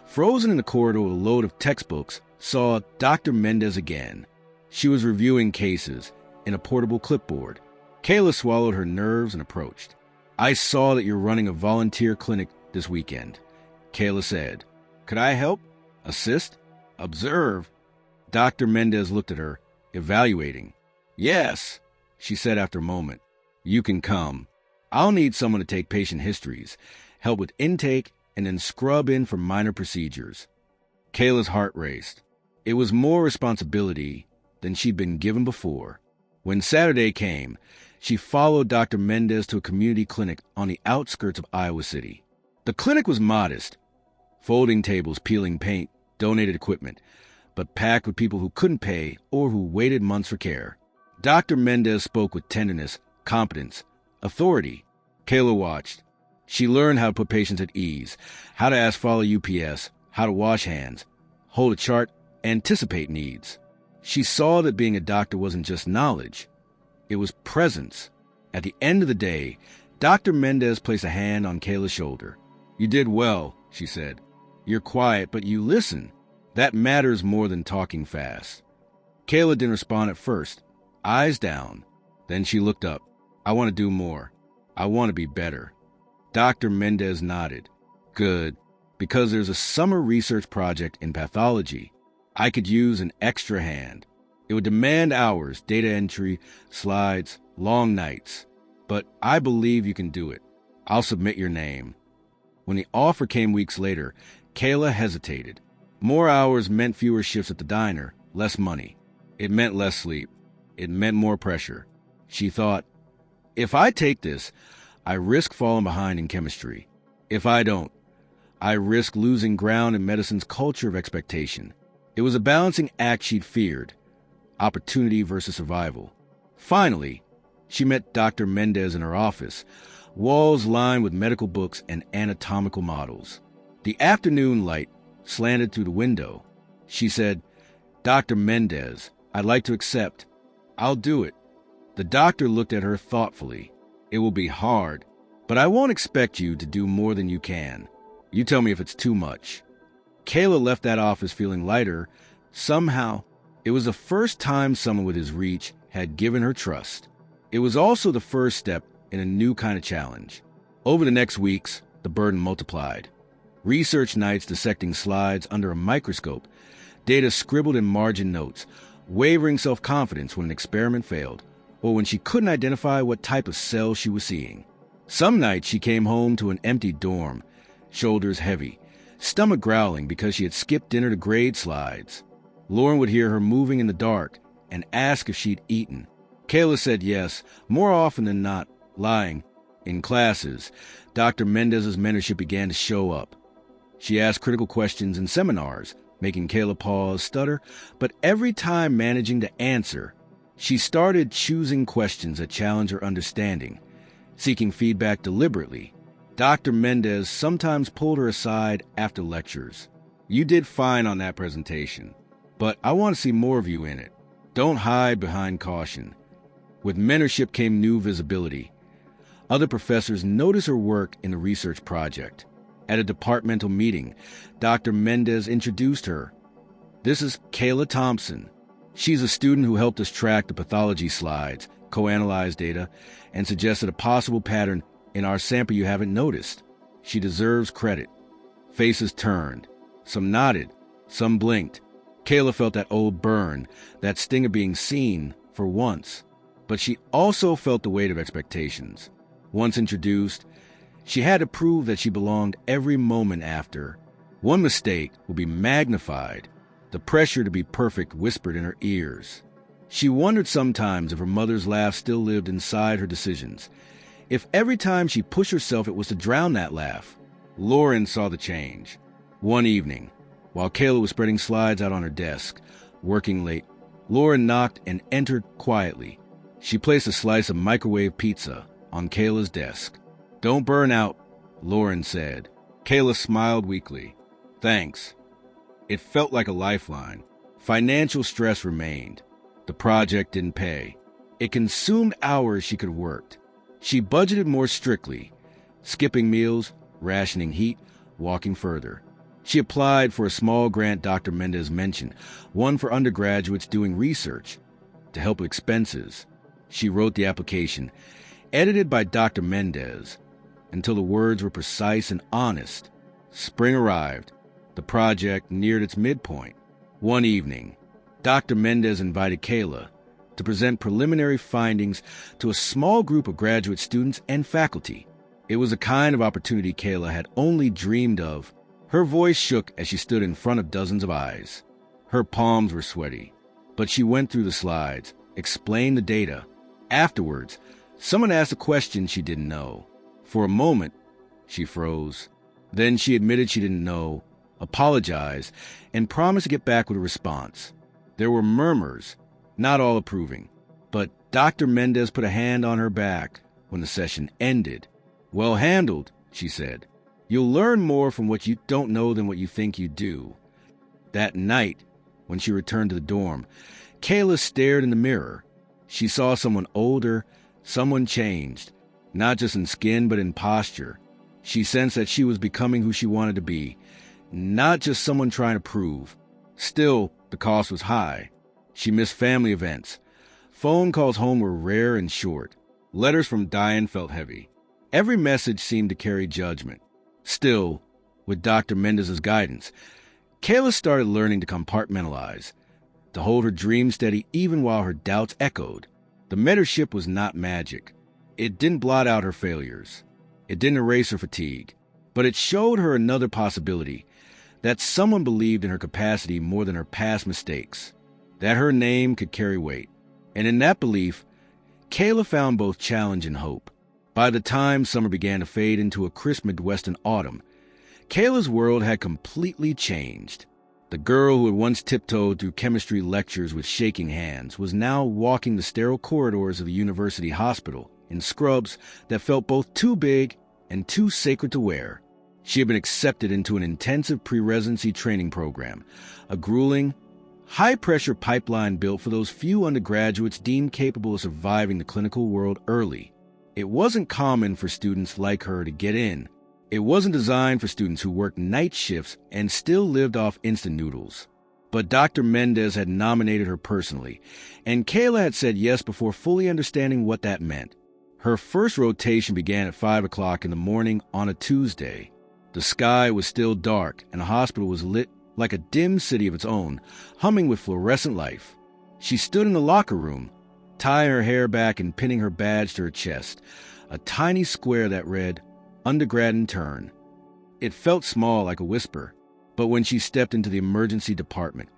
frozen in the corridor with a load of textbooks, saw Dr. Mendez again. She was reviewing cases in a portable clipboard. Kayla swallowed her nerves and approached. "I saw that you're running a volunteer clinic this weekend," Kayla said. "Could I help? Assist? Observe?" Dr. Mendez looked at her, evaluating. "Yes," she said after a moment. "You can come. I'll need someone to take patient histories, help with intake, and then scrub in for minor procedures." Kayla's heart raced. It was more responsibility than she'd been given before. When Saturday came, she followed Dr. Mendez to a community clinic on the outskirts of Iowa City. The clinic was modest, folding tables, peeling paint, donated equipment, but packed with people who couldn't pay or who waited months for care. Dr. Mendez spoke with tenderness, competence, authority. Kayla watched. She learned how to put patients at ease, how to ask follow UPS, how to wash hands, hold a chart, anticipate needs. She saw that being a doctor wasn't just knowledge. It was presence. At the end of the day, Dr. Mendez placed a hand on Kayla's shoulder. "You did well," she said. "You're quiet, but you listen. That matters more than talking fast." Kayla didn't respond at first, eyes down. Then she looked up. "I want to do more. I want to be better." Dr. Mendez nodded. "Good, because there's a summer research project in pathology. I could use an extra hand. It would demand hours, data entry, slides, long nights. But I believe you can do it. I'll submit your name." When the offer came weeks later, Kayla hesitated. More hours meant fewer shifts at the diner, less money. It meant less sleep. It meant more pressure. She thought, if I take this, I risk falling behind in chemistry. If I don't, I risk losing ground in medicine's culture of expectation. It was a balancing act she'd feared, opportunity versus survival. Finally, she met Dr. Mendez in her office, walls lined with medical books and anatomical models. The afternoon light slanted through the window. She said, "Dr. Mendez, I'd like to accept. I'll do it." The doctor looked at her thoughtfully. "It will be hard, but I won't expect you to do more than you can. You tell me if it's too much." Kayla left that office feeling lighter. Somehow, it was the first time someone with his reach had given her trust. It was also the first step in a new kind of challenge. Over the next weeks, the burden multiplied. Research nights dissecting slides under a microscope, data scribbled in margin notes, wavering self-confidence when an experiment failed, or when she couldn't identify what type of cell she was seeing. Some nights she came home to an empty dorm, shoulders heavy, stomach growling because she had skipped dinner to grade slides. Lauren would hear her moving in the dark and ask if she'd eaten. Kayla said yes, more often than not, lying. In classes, Dr. Mendez's mentorship began to show up. She asked critical questions in seminars, making Kayla pause, stutter, but every time managing to answer. She started choosing questions that challenged her understanding, seeking feedback deliberately. Dr. Mendez sometimes pulled her aside after lectures. "You did fine on that presentation, but I want to see more of you in it. Don't hide behind caution." With mentorship came new visibility. Other professors noticed her work in the research project. At a departmental meeting, Dr. Mendez introduced her. "This is Kayla Thompson. She's a student who helped us track the pathology slides, co-analyze data, and suggested a possible pattern in our sample you haven't noticed. She deserves credit." Faces turned. Some nodded. Some blinked. Kayla felt that old burn, that sting of being seen for once. But she also felt the weight of expectations. Once introduced, she had to prove that she belonged every moment after. One mistake would be magnified, the pressure to be perfect whispered in her ears. She wondered sometimes if her mother's laugh still lived inside her decisions. If every time she pushed herself it was to drown that laugh. Lauren saw the change. One evening, while Kayla was spreading slides out on her desk, working late, Lauren knocked and entered quietly. She placed a slice of microwave pizza on Kayla's desk. "Don't burn out," Lauren said. Kayla smiled weakly. "Thanks." It felt like a lifeline. Financial stress remained. The project didn't pay. It consumed hours she could have worked. She budgeted more strictly, skipping meals, rationing heat, walking further. She applied for a small grant Dr. Mendez mentioned, one for undergraduates doing research, to help with expenses. She wrote the application, edited by Dr. Mendez, until the words were precise and honest. Spring arrived. The project neared its midpoint. One evening, Dr. Mendez invited Kayla to present preliminary findings to a small group of graduate students and faculty. It was a kind of opportunity Kayla had only dreamed of. Her voice shook as she stood in front of dozens of eyes. Her palms were sweaty, but she went through the slides, explained the data. Afterwards, someone asked a question she didn't know. For a moment, she froze. Then she admitted she didn't know, apologized, and promised to get back with a response. There were murmurs, not all approving, but Dr. Mendez put a hand on her back when the session ended. "Well handled," she said. "You'll learn more from what you don't know than what you think you do." That night, when she returned to the dorm, Kayla stared in the mirror. She saw someone older, someone changed, not just in skin but in posture. She sensed that she was becoming who she wanted to be, not just someone trying to prove. Still, the cost was high. She missed family events. Phone calls home were rare and short. Letters from Diane felt heavy. Every message seemed to carry judgment. Still, with Dr. Mendez's guidance, Kayla started learning to compartmentalize, to hold her dreams steady even while her doubts echoed. The mentorship was not magic. It didn't blot out her failures. It didn't erase her fatigue. But it showed her another possibility, that someone believed in her capacity more than her past mistakes, that her name could carry weight. And in that belief, Kayla found both challenge and hope. By the time summer began to fade into a crisp Midwestern autumn, Kayla's world had completely changed. The girl who had once tiptoed through chemistry lectures with shaking hands was now walking the sterile corridors of the university hospital in scrubs that felt both too big and too sacred to wear. She had been accepted into an intensive pre-residency training program, a grueling, high-pressure pipeline built for those few undergraduates deemed capable of surviving the clinical world early. It wasn't common for students like her to get in. It wasn't designed for students who worked night shifts and still lived off instant noodles. But Dr. Mendez had nominated her personally, and Kayla had said yes before fully understanding what that meant. Her first rotation began at 5 o'clock in the morning on a Tuesday. The sky was still dark, and the hospital was lit like a dim city of its own, humming with fluorescent life. She stood in the locker room, tying her hair back and pinning her badge to her chest, a tiny square that read, "Undergrad Intern." It felt small, like a whisper, but when she stepped into the emergency department,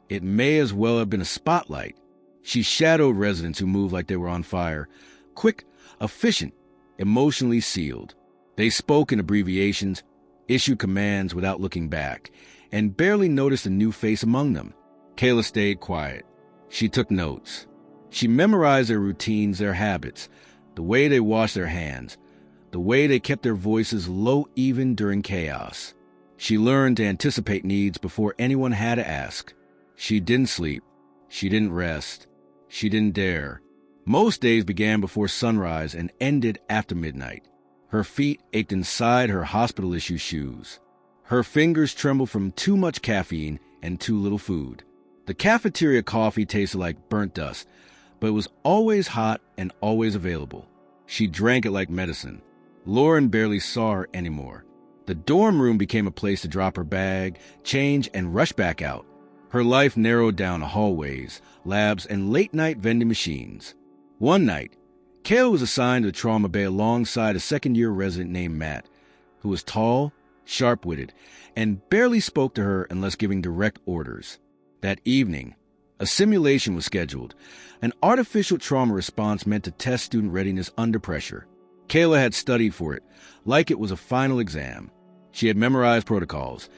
it may as well have been a spotlight. She shadowed residents who moved like they were on fire, quick, efficient, emotionally sealed. They spoke in abbreviations, issued commands without looking back, and barely noticed a new face among them. Kayla stayed quiet. She took notes. She memorized their routines, their habits, the way they washed their hands, the way they kept their voices low even during chaos. She learned to anticipate needs before anyone had to ask. She didn't sleep. She didn't rest. She didn't dare. Most days began before sunrise and ended after midnight. Her feet ached inside her hospital-issue shoes. Her fingers trembled from too much caffeine and too little food. The cafeteria coffee tasted like burnt dust, but it was always hot and always available. She drank it like medicine. Lauren barely saw her anymore. The dorm room became a place to drop her bag, change, and rush back out. Her life narrowed down to hallways, labs, and late-night vending machines. One night, Kayla was assigned to the trauma bay alongside a second-year resident named Matt, who was tall, sharp-witted, and barely spoke to her unless giving direct orders. That evening, a simulation was scheduled, an artificial trauma response meant to test student readiness under pressure. Kayla had studied for it, like it was a final exam. She had memorized protocols,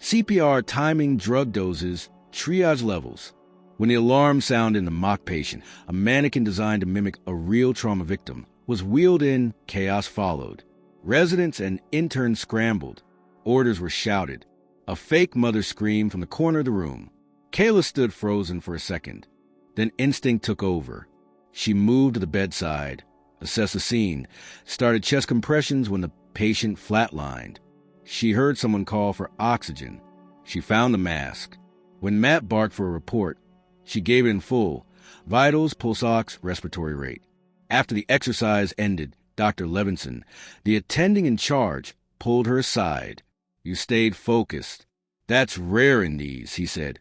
CPR timing, drug doses, triage levels. When the alarm sounded and the mock patient, a mannequin designed to mimic a real trauma victim, was wheeled in, chaos followed. Residents and interns scrambled. Orders were shouted. A fake mother screamed from the corner of the room. Kayla stood frozen for a second. Then instinct took over. She moved to the bedside, assessed the scene, started chest compressions when the patient flatlined. She heard someone call for oxygen. She found the mask. When Matt barked for a report, she gave it in full: vitals, pulse ox, respiratory rate. After the exercise ended, Dr. Levinson, the attending in charge, pulled her aside. "You stayed focused. That's rare in these," he said,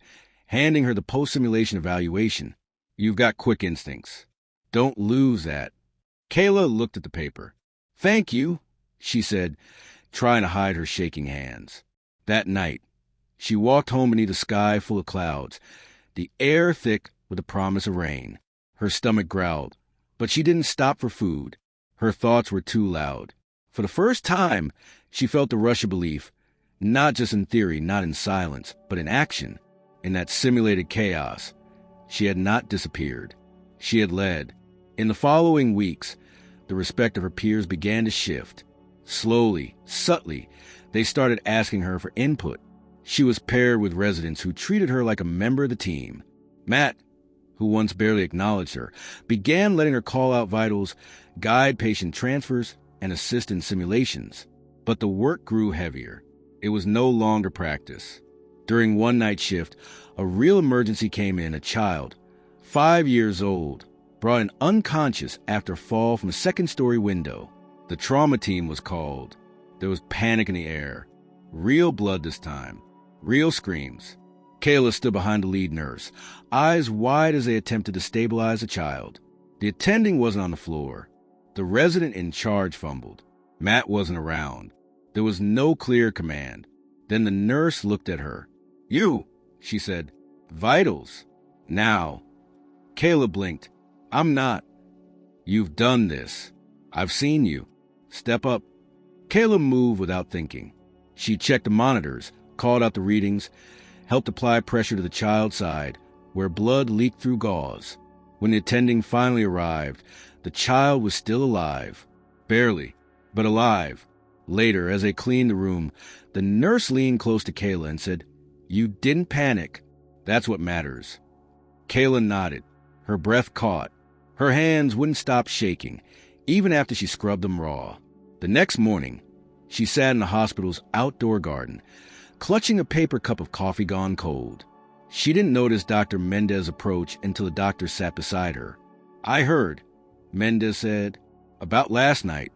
handing her the post-simulation evaluation. "You've got quick instincts. Don't lose that." Kayla looked at the paper. "Thank you," she said, trying to hide her shaking hands. That night, she walked home beneath a sky full of clouds, the air thick with the promise of rain. Her stomach growled, but she didn't stop for food. Her thoughts were too loud. For the first time, she felt the rush of belief, not just in theory, not in silence, but in action. In that simulated chaos, she had not disappeared. She had led. In the following weeks, the respect of her peers began to shift. Slowly, subtly, they started asking her for input. She was paired with residents who treated her like a member of the team. Matt, who once barely acknowledged her, began letting her call out vitals, guide patient transfers, and assist in simulations. But the work grew heavier. It was no longer practice. During one night shift, a real emergency came in. A child, 5 years old, brought in unconscious after a fall from a second-story window. The trauma team was called. There was panic in the air. Real blood this time. Real screams. Kayla stood behind the lead nurse, eyes wide as they attempted to stabilize the child. The attending wasn't on the floor. The resident in charge fumbled. Matt wasn't around. There was no clear command. Then the nurse looked at her. "You," she said. "Vitals. Now." Kayla blinked. "I'm not." "You've done this. I've seen you. Step up." Kayla moved without thinking. She checked the monitors, called out the readings, helped apply pressure to the child's side, where blood leaked through gauze. When the attending finally arrived, the child was still alive. Barely, but alive. Later, as they cleaned the room, the nurse leaned close to Kayla and said, "You didn't panic. That's what matters." Kayla nodded. Her breath caught. Her hands wouldn't stop shaking, even after she scrubbed them raw. The next morning, she sat in the hospital's outdoor garden, clutching a paper cup of coffee gone cold. She didn't notice Dr. Mendez approach until the doctor sat beside her. "I heard," Mendez said, "about last night."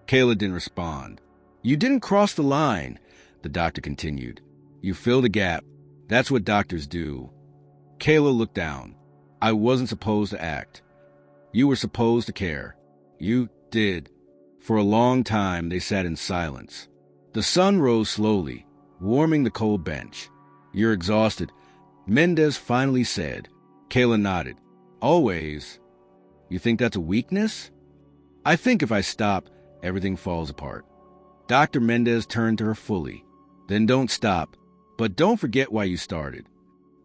Kayla didn't respond. "You didn't cross the line," the doctor continued. "You filled a gap. That's what doctors do." Kayla looked down. "I wasn't supposed to act. You were supposed to care." "You did." For a long time, they sat in silence. The sun rose slowly, warming the cold bench. "You're exhausted," Mendez finally said. Kayla nodded. "Always." "You think that's a weakness?" "I think if I stop, everything falls apart." Dr. Mendez turned to her fully. "Then don't stop, but don't forget why you started."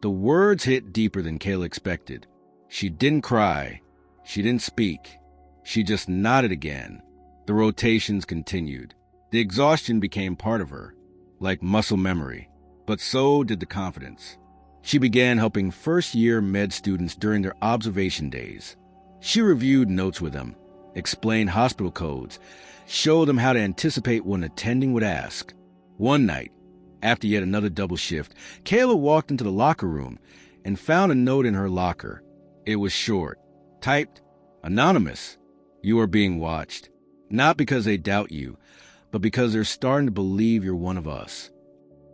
The words hit deeper than Kayla expected. She didn't cry. She didn't speak. She just nodded again. The rotations continued. The exhaustion became part of her, like muscle memory. But so did the confidence. She began helping first-year med students during their observation days. She reviewed notes with them, explained hospital codes, showed them how to anticipate what an attending would ask. One night, after yet another double shift, Kayla walked into the locker room and found a note in her locker. It was short, typed, anonymous. "You are being watched. Not because they doubt you, but because they're starting to believe you're one of us."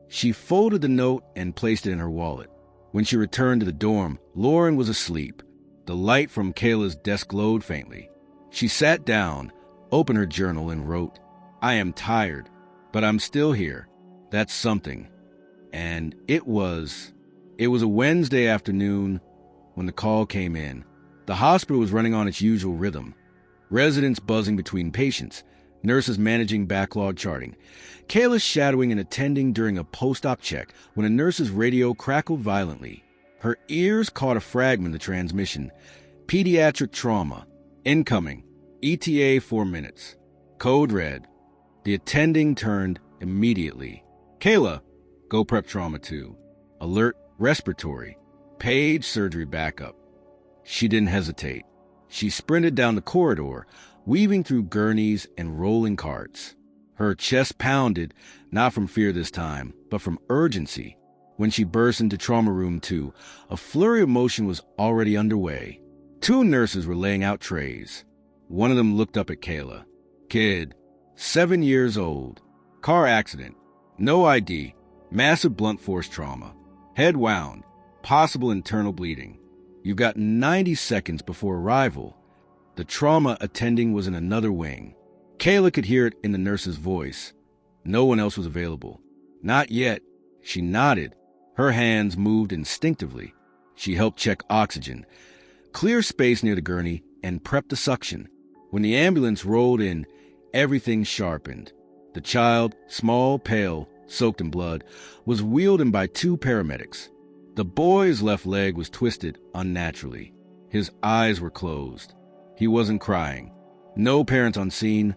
She folded the note and placed it in her wallet. When she returned to the dorm, Lauren was asleep. The light from Kayla's desk glowed faintly. She sat down, opened her journal, and wrote, "I am tired, but I'm still here. That's something." And it was a Wednesday afternoon when the call came in. The hospital was running on its usual rhythm. Residents buzzing between patients, nurses managing backlog charting. Kayla shadowing and attending during a post-op check when a nurse's radio crackled violently. Her ears caught a fragment of the transmission. Pediatric trauma. Incoming. ETA 4 minutes. Code red. The attending turned immediately. Kayla, go prep trauma 2. Alert respiratory. Page surgery backup. She didn't hesitate. She sprinted down the corridor, weaving through gurneys and rolling carts. Her chest pounded, not from fear this time, but from urgency. When she burst into trauma room 2, a flurry of motion was already underway. 2 nurses were laying out trays. One of them looked up at Kayla. Kid, 7 years old. Car accident. No ID. Massive blunt force trauma. Head wound. Possible internal bleeding. You've got 90 seconds before arrival. The trauma attending was in another wing. Kayla could hear it in the nurse's voice. No one else was available. Not yet. She nodded. Her hands moved instinctively. She helped check oxygen, clear space near the gurney, and prep the suction. When the ambulance rolled in, everything sharpened. The child, small, pale, soaked in blood, was wheeled in by 2 paramedics. The boy's left leg was twisted unnaturally. His eyes were closed. He wasn't crying. No parents on scene.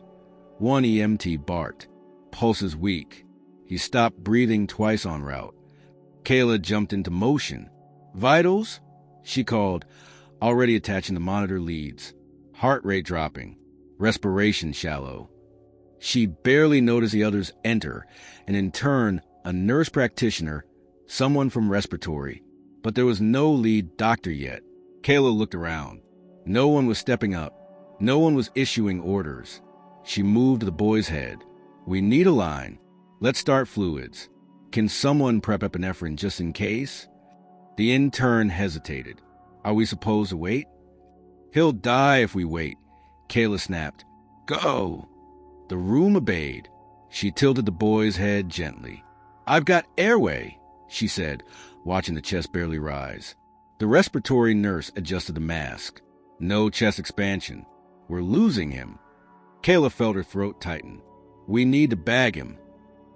1 EMT barked. Pulses weak. He stopped breathing twice en route. Kayla jumped into motion. Vitals? She called, already attaching the monitor leads. Heart rate dropping. Respiration shallow. She barely noticed the others enter, and in turn, a nurse practitioner, someone from respiratory. But there was no lead doctor yet. Kayla looked around. No one was stepping up. No one was issuing orders. She moved the boy's head. We need a line. Let's start fluids. Can someone prep epinephrine just in case? The intern hesitated. Are we supposed to wait? He'll die if we wait, Kayla snapped. Go! The room obeyed. She tilted the boy's head gently. I've got airway, she said, watching the chest barely rise. The respiratory nurse adjusted the mask. No chest expansion. We're losing him. Kayla felt her throat tighten. We need to bag him.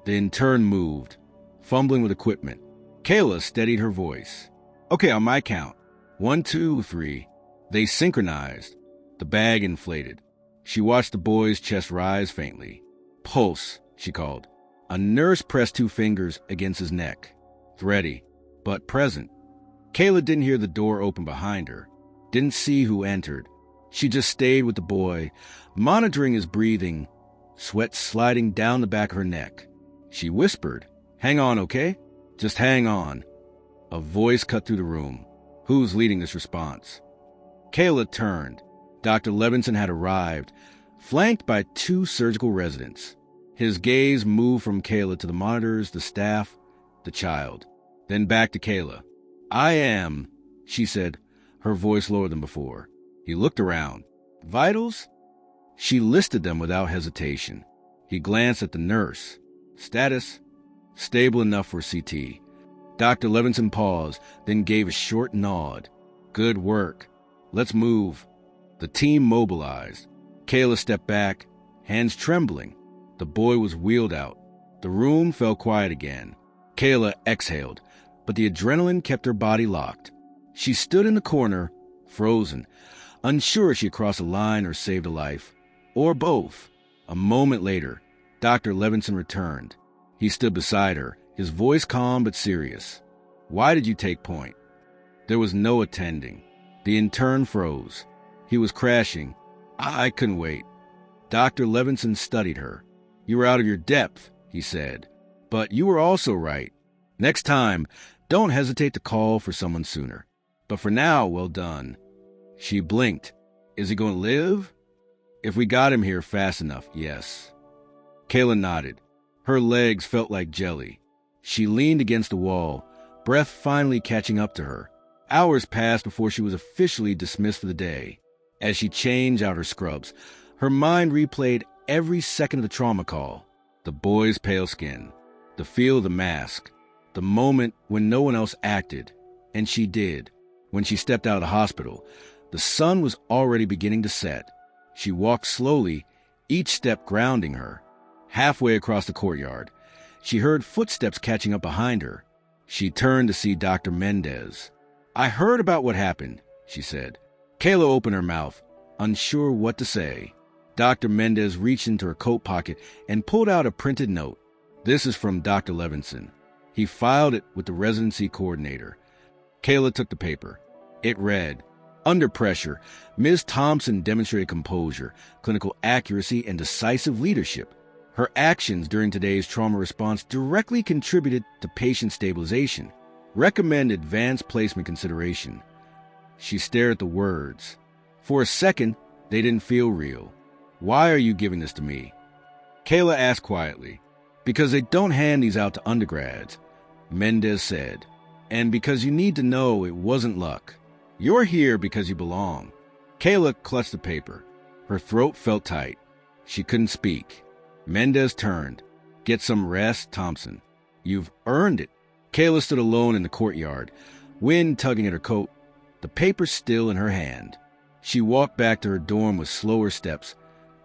The intern moved, fumbling with equipment. Kayla steadied her voice. Okay, on my count. 1, 2, 3. They synchronized. The bag inflated. She watched the boy's chest rise faintly. Pulse, she called. A nurse pressed 2 fingers against his neck. Thready, but present. Kayla didn't hear the door open behind her. Didn't see who entered. She just stayed with the boy, monitoring his breathing, sweat sliding down the back of her neck. She whispered, Hang on, okay? Just hang on. A voice cut through the room. Who's leading this response? Kayla turned. Dr. Levinson had arrived, flanked by 2 surgical residents. His gaze moved from Kayla to the monitors, the staff, the child, then back to Kayla. I am, she said, her voice lower than before. He looked around. Vitals? She listed them without hesitation. He glanced at the nurse. Status? Stable enough for CT. Dr. Levinson paused, then gave a short nod. Good work. Let's move. The team mobilized. Kayla stepped back, hands trembling. The boy was wheeled out. The room fell quiet again. Kayla exhaled, but the adrenaline kept her body locked. She stood in the corner, frozen, unsure she had crossed a line or saved a life, or both. A moment later, Dr. Levinson returned. He stood beside her, his voice calm but serious. Why did you take point? There was no attending. The intern froze. He was crashing. I couldn't wait. Dr. Levinson studied her. You were out of your depth, he said. But you were also right. Next time, don't hesitate to call for someone sooner. But for now, well done. She blinked. Is he going to live? If we got him here fast enough, yes. Kayla nodded. Her legs felt like jelly. She leaned against the wall, breath finally catching up to her. Hours passed before she was officially dismissed for the day. As she changed out her scrubs, her mind replayed every second of the trauma call. The boy's pale skin, the feel of the mask, the moment when no one else acted, and she did. When she stepped out of the hospital, the sun was already beginning to set. She walked slowly, each step grounding her. Halfway across the courtyard, she heard footsteps catching up behind her. She turned to see Dr. Mendez. I heard about what happened, she said. Kayla opened her mouth, unsure what to say. Dr. Mendez reached into her coat pocket and pulled out a printed note. This is from Dr. Levinson. He filed it with the residency coordinator. Kayla took the paper. It read, "Under pressure, Ms. Thompson demonstrated composure, clinical accuracy, and decisive leadership. Her actions during today's trauma response directly contributed to patient stabilization. Recommend advanced placement consideration." She stared at the words. For a second, they didn't feel real. "Why are you giving this to me?" Kayla asked quietly. "Because they don't hand these out to undergrads," Mendez said. "And because you need to know it wasn't luck. You're here because you belong." Kayla clutched the paper. Her throat felt tight. She couldn't speak. Mendez turned. "Get some rest, Thompson. You've earned it." Kayla stood alone in the courtyard, wind tugging at her coat, the paper still in her hand. She walked back to her dorm with slower steps,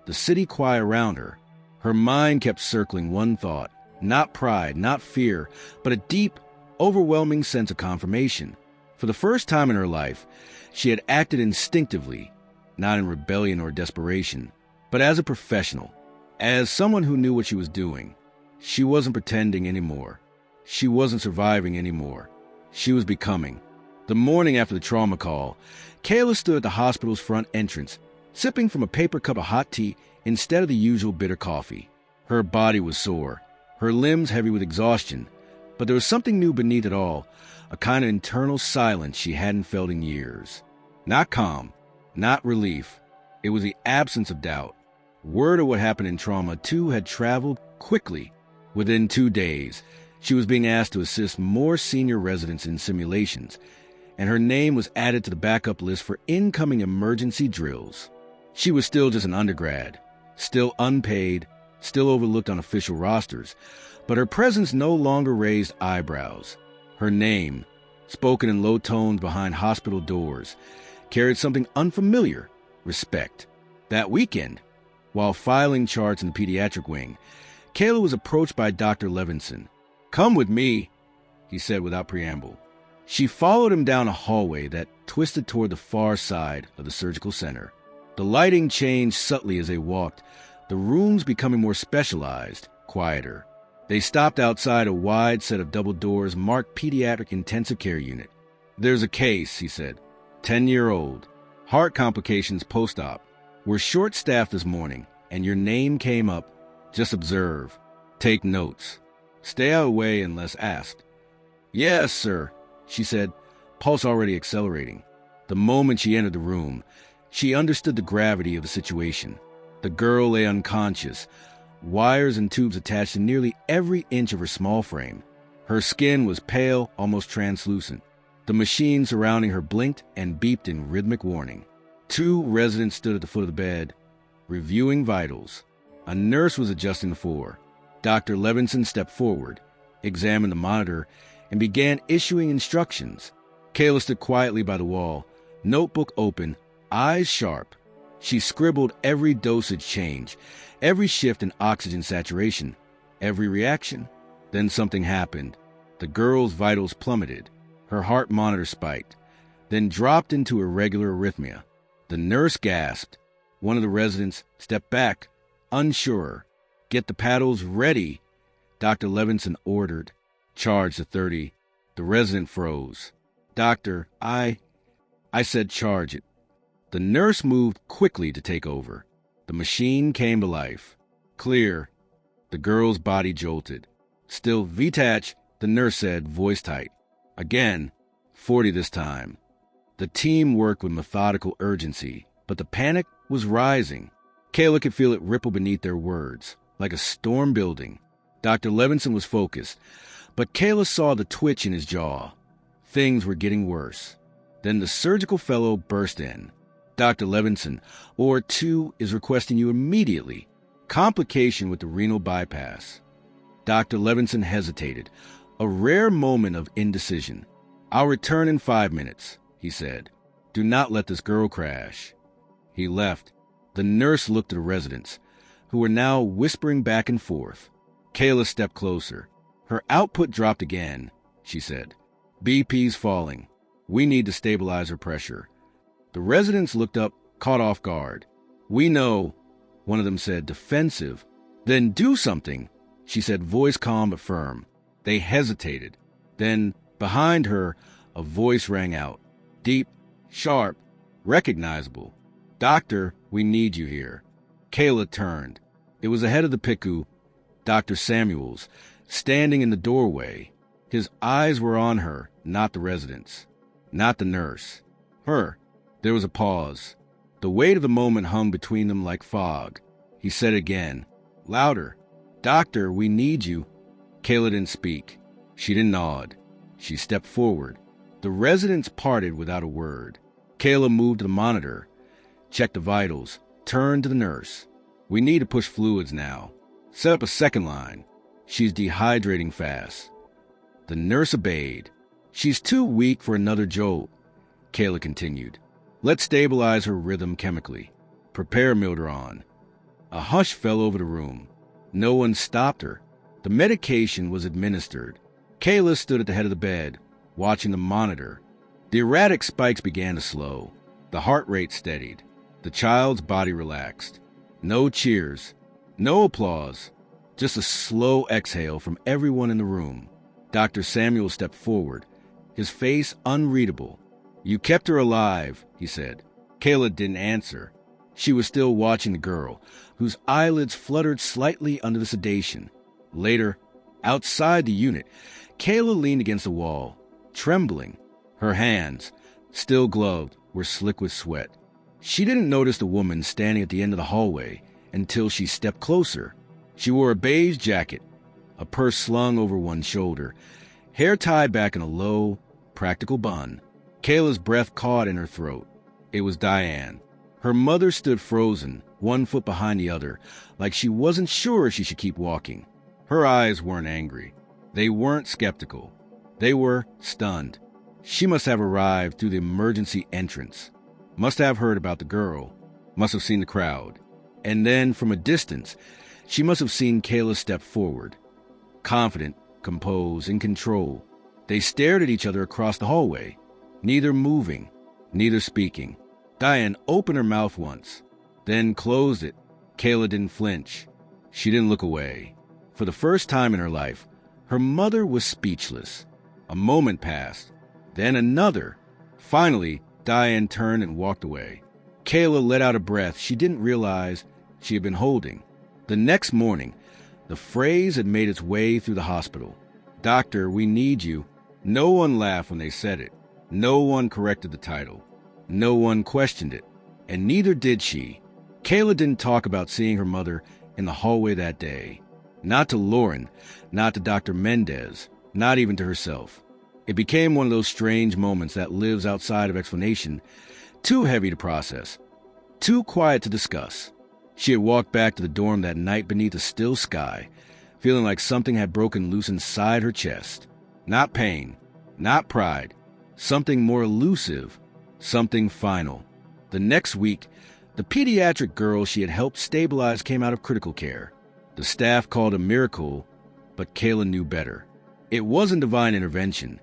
the city quiet around her. Her mind kept circling one thought, not pride, not fear, but a deep, overwhelming sense of confirmation. For the first time in her life, she had acted instinctively, not in rebellion or desperation, but as a professional, as someone who knew what she was doing. She wasn't pretending anymore. She wasn't surviving anymore. She was becoming. The morning after the trauma call, Kayla stood at the hospital's front entrance, sipping from a paper cup of hot tea instead of the usual bitter coffee. Her body was sore, her limbs heavy with exhaustion, but there was something new beneath it all, a kind of internal silence she hadn't felt in years. Not calm, not relief. It was the absence of doubt. Word of what happened in trauma 2 had traveled quickly. Within 2 days, she was being asked to assist more senior residents in simulations, and her name was added to the backup list for incoming emergency drills. She was still just an undergrad, still unpaid, still overlooked on official rosters, but her presence no longer raised eyebrows. Her name, spoken in low tones behind hospital doors, carried something unfamiliar: respect. That weekend, while filing charts in the pediatric wing, Kayla was approached by Dr. Levinson. "Come with me," he said without preamble. She followed him down a hallway that twisted toward the far side of the surgical center. The lighting changed subtly as they walked, the rooms becoming more specialized, quieter. They stopped outside a wide set of double doors marked Pediatric Intensive Care Unit. "There's a case," he said. 10-year-old. Heart complications post-op. We're short-staffed this morning, and your name came up. Just observe. Take notes. Stay out of the way unless asked." "Yes, sir," she said, pulse already accelerating. The moment she entered the room, she understood the gravity of the situation. The girl lay unconscious, wires and tubes attached to nearly every inch of her small frame. Her skin was pale, almost translucent. The machine surrounding her blinked and beeped in rhythmic warning. 2 residents stood at the foot of the bed, reviewing vitals. A nurse was adjusting the floor. Dr. Levinson stepped forward, examined the monitor, and began issuing instructions. Kayla stood quietly by the wall, notebook open, eyes sharp. She scribbled every dosage change, every shift in oxygen saturation, every reaction. Then something happened. The girl's vitals plummeted. Her heart monitor spiked, then dropped into irregular arrhythmia. The nurse gasped. One of the residents stepped back, unsure. "Get the paddles ready," Dr. Levinson ordered. "Charge to 30. The resident froze. "Doctor, I said charge it." The nurse moved quickly to take over. The machine came to life. "Clear." The girl's body jolted. "Still VTACH," the nurse said, voice tight. Again, 40 this time. The team worked with methodical urgency, but the panic was rising. Kayla could feel it ripple beneath their words, like a storm building. Dr. Levinson was focused, but Kayla saw the twitch in his jaw. Things were getting worse. Then the surgical fellow burst in. "Dr. Levinson, Ward 2 is requesting you immediately. Complication with the renal bypass." Dr. Levinson hesitated, a rare moment of indecision. "I'll return in 5 minutes," he said. "Do not let this girl crash." He left. The nurse looked at the residents, who were now whispering back and forth. Kayla stepped closer. Her output dropped again, she said. "BP's falling." We need to stabilize her pressure. The residents looked up, caught off guard. We know, one of them said, defensive. Then do something, she said, voice calm but firm. They hesitated. Then, behind her, a voice rang out. Deep, sharp, recognizable. Doctor, we need you here. Kayla turned. It was the head of the PICU, Dr. Samuels, standing in the doorway. His eyes were on her, not the residents, not the nurse. Her. There was a pause. The weight of the moment hung between them like fog. He said again, louder. Doctor, we need you. Kayla didn't speak. She didn't nod. She stepped forward. The residents parted without a word. Kayla moved to the monitor, checked the vitals, turned to the nurse. We need to push fluids now. Set up a second line. She's dehydrating fast. The nurse obeyed. She's too weak for another jolt, Kayla continued. Let's stabilize her rhythm chemically. Prepare Mildred. A hush fell over the room. No one stopped her. The medication was administered. Kayla stood at the head of the bed, watching the monitor. The erratic spikes began to slow. The heart rate steadied. The child's body relaxed. No cheers. No applause. Just a slow exhale from everyone in the room. Dr. Samuel stepped forward, his face unreadable. You kept her alive, he said. Kayla didn't answer. She was still watching the girl, whose eyelids fluttered slightly under the sedation. Later, outside the unit, Kayla leaned against the wall, trembling. Her hands, still gloved, were slick with sweat. She didn't notice the woman standing at the end of the hallway until she stepped closer. She wore a beige jacket, a purse slung over one shoulder, hair tied back in a low, practical bun. Kayla's breath caught in her throat. It was Diane. Her mother stood frozen, one foot behind the other, like she wasn't sure she should keep walking. Her eyes weren't angry. They weren't skeptical. They were stunned. She must have arrived through the emergency entrance. Must have heard about the girl. Must have seen the crowd. And then, from a distance, she must have seen Kayla step forward. Confident, composed, in control. They stared at each other across the hallway. Neither moving, neither speaking. Diane opened her mouth once, then closed it. Kayla didn't flinch. She didn't look away. For the first time in her life, her mother was speechless. A moment passed, then another. Finally, Diane turned and walked away. Kayla let out a breath she didn't realize she had been holding. The next morning, the phrase had made its way through the hospital. Doctor, we need you. No one laughed when they said it. No one corrected the title. No one questioned it. And neither did she. Kayla didn't talk about seeing her mother in the hallway that day. Not to Lauren, not to Dr. Mendez, not even to herself. It became one of those strange moments that lives outside of explanation, too heavy to process, too quiet to discuss. She had walked back to the dorm that night beneath a still sky, feeling like something had broken loose inside her chest. Not pain, not pride, something more elusive, something final. The next week, the pediatric girl she had helped stabilize came out of critical care. The staff called it a miracle, but Kayla knew better. It wasn't divine intervention.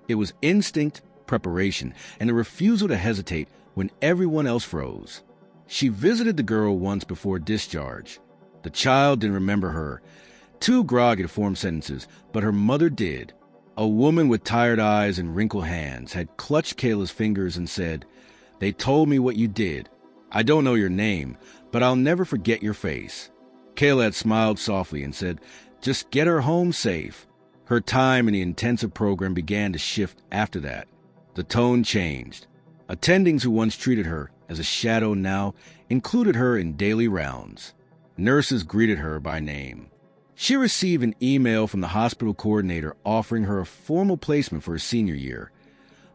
It was instinct, preparation, and a refusal to hesitate when everyone else froze. She visited the girl once before discharge. The child didn't remember her, too groggy to form sentences, but her mother did. A woman with tired eyes and wrinkled hands had clutched Kayla's fingers and said, "They told me what you did. I don't know your name, but I'll never forget your face." Kayla had smiled softly and said, "Just get her home safe." Her time in the intensive program began to shift after that. The tone changed. Attendings who once treated her as a shadow now included her in daily rounds. Nurses greeted her by name. She received an email from the hospital coordinator offering her a formal placement for her senior year,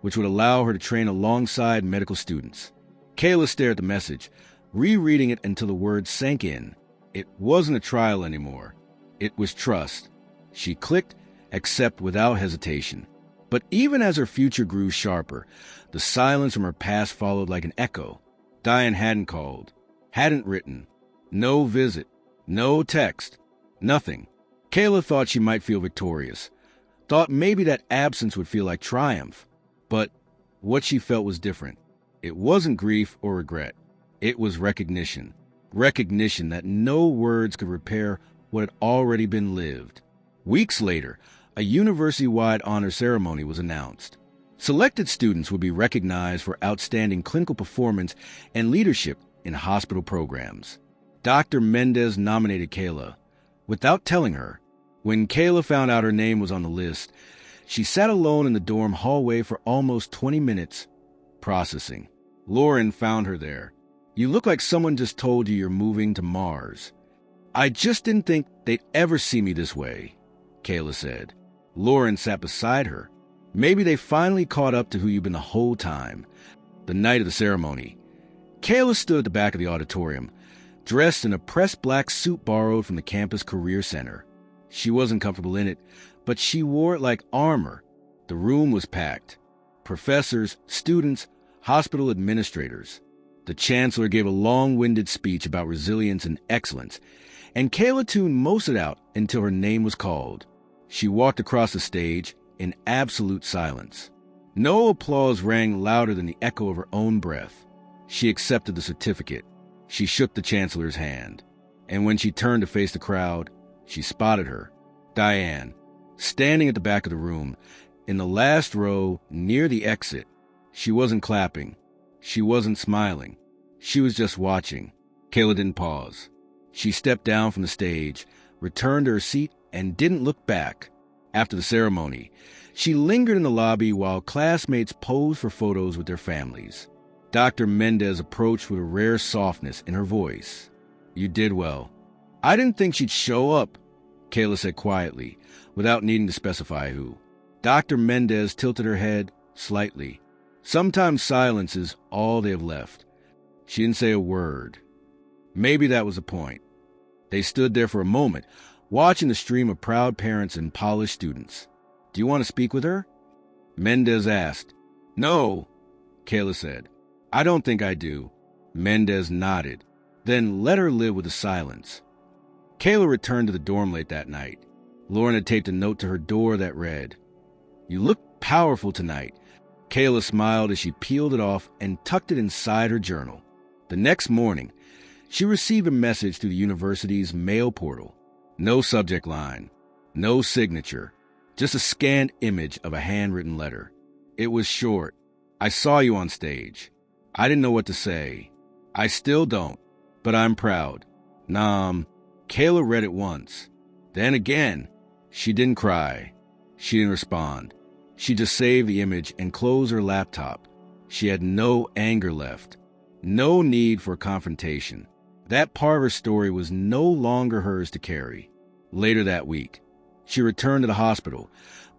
which would allow her to train alongside medical students. Kayla stared at the message, rereading it until the words sank in. It wasn't a trial anymore. It was trust. She clicked accept without hesitation. But even as her future grew sharper, the silence from her past followed like an echo. Diane hadn't called, hadn't written, no visit, no text, nothing. Kayla thought she might feel victorious, thought maybe that absence would feel like triumph. But what she felt was different. It wasn't grief or regret. It was recognition. Recognition that no words could repair what had already been lived. Weeks later, a university-wide honor ceremony was announced. Selected students would be recognized for outstanding clinical performance and leadership in hospital programs. Dr. Mendez nominated Kayla. Without telling her, when Kayla found out her name was on the list, she sat alone in the dorm hallway for almost 20 minutes, processing. Lauren found her there. "You look like someone just told you you're moving to Mars." "I just didn't think they'd ever see me this way," Kayla said. Lauren sat beside her. "Maybe they finally caught up to who you've been the whole time." The night of the ceremony, Kayla stood at the back of the auditorium, dressed in a pressed black suit borrowed from the campus career center. She wasn't comfortable in it, but she wore it like armor. The room was packed. Professors, students, hospital administrators. The chancellor gave a long-winded speech about resilience and excellence, and Kayla tuned most of it out until her name was called. She walked across the stage in absolute silence. No applause rang louder than the echo of her own breath. She accepted the certificate. She shook the chancellor's hand. And when she turned to face the crowd, she spotted her, Diane, standing at the back of the room, in the last row near the exit. She wasn't clapping. She wasn't smiling. She was just watching. Kayla didn't pause. She stepped down from the stage, returned to her seat, and didn't look back. After the ceremony, she lingered in the lobby while classmates posed for photos with their families. Dr. Mendez approached with a rare softness in her voice. "You did well." "I didn't think she'd show up," Kayla said quietly, without needing to specify who. Dr. Mendez tilted her head slightly. Sometimes silence is all they have left. She didn't say a word. Maybe that was the point. They stood there for a moment, watching the stream of proud parents and polished students. "Do you want to speak with her?" Mendez asked. "No," Kayla said. "I don't think I do." Mendez nodded, then let her live with the silence. Kayla returned to the dorm late that night. Lauren had taped a note to her door that read, "You look powerful tonight." Kayla smiled as she peeled it off and tucked it inside her journal. The next morning, she received a message through the university's mail portal. No subject line, no signature, just a scanned image of a handwritten letter. It was short. "I saw you on stage. I didn't know what to say. I still don't, but I'm proud. Nam." Kayla read it once. Then again. She didn't cry. She didn't respond. She just saved the image and closed her laptop. She had no anger left. No need for confrontation. That part of her story was no longer hers to carry. Later that week, she returned to the hospital,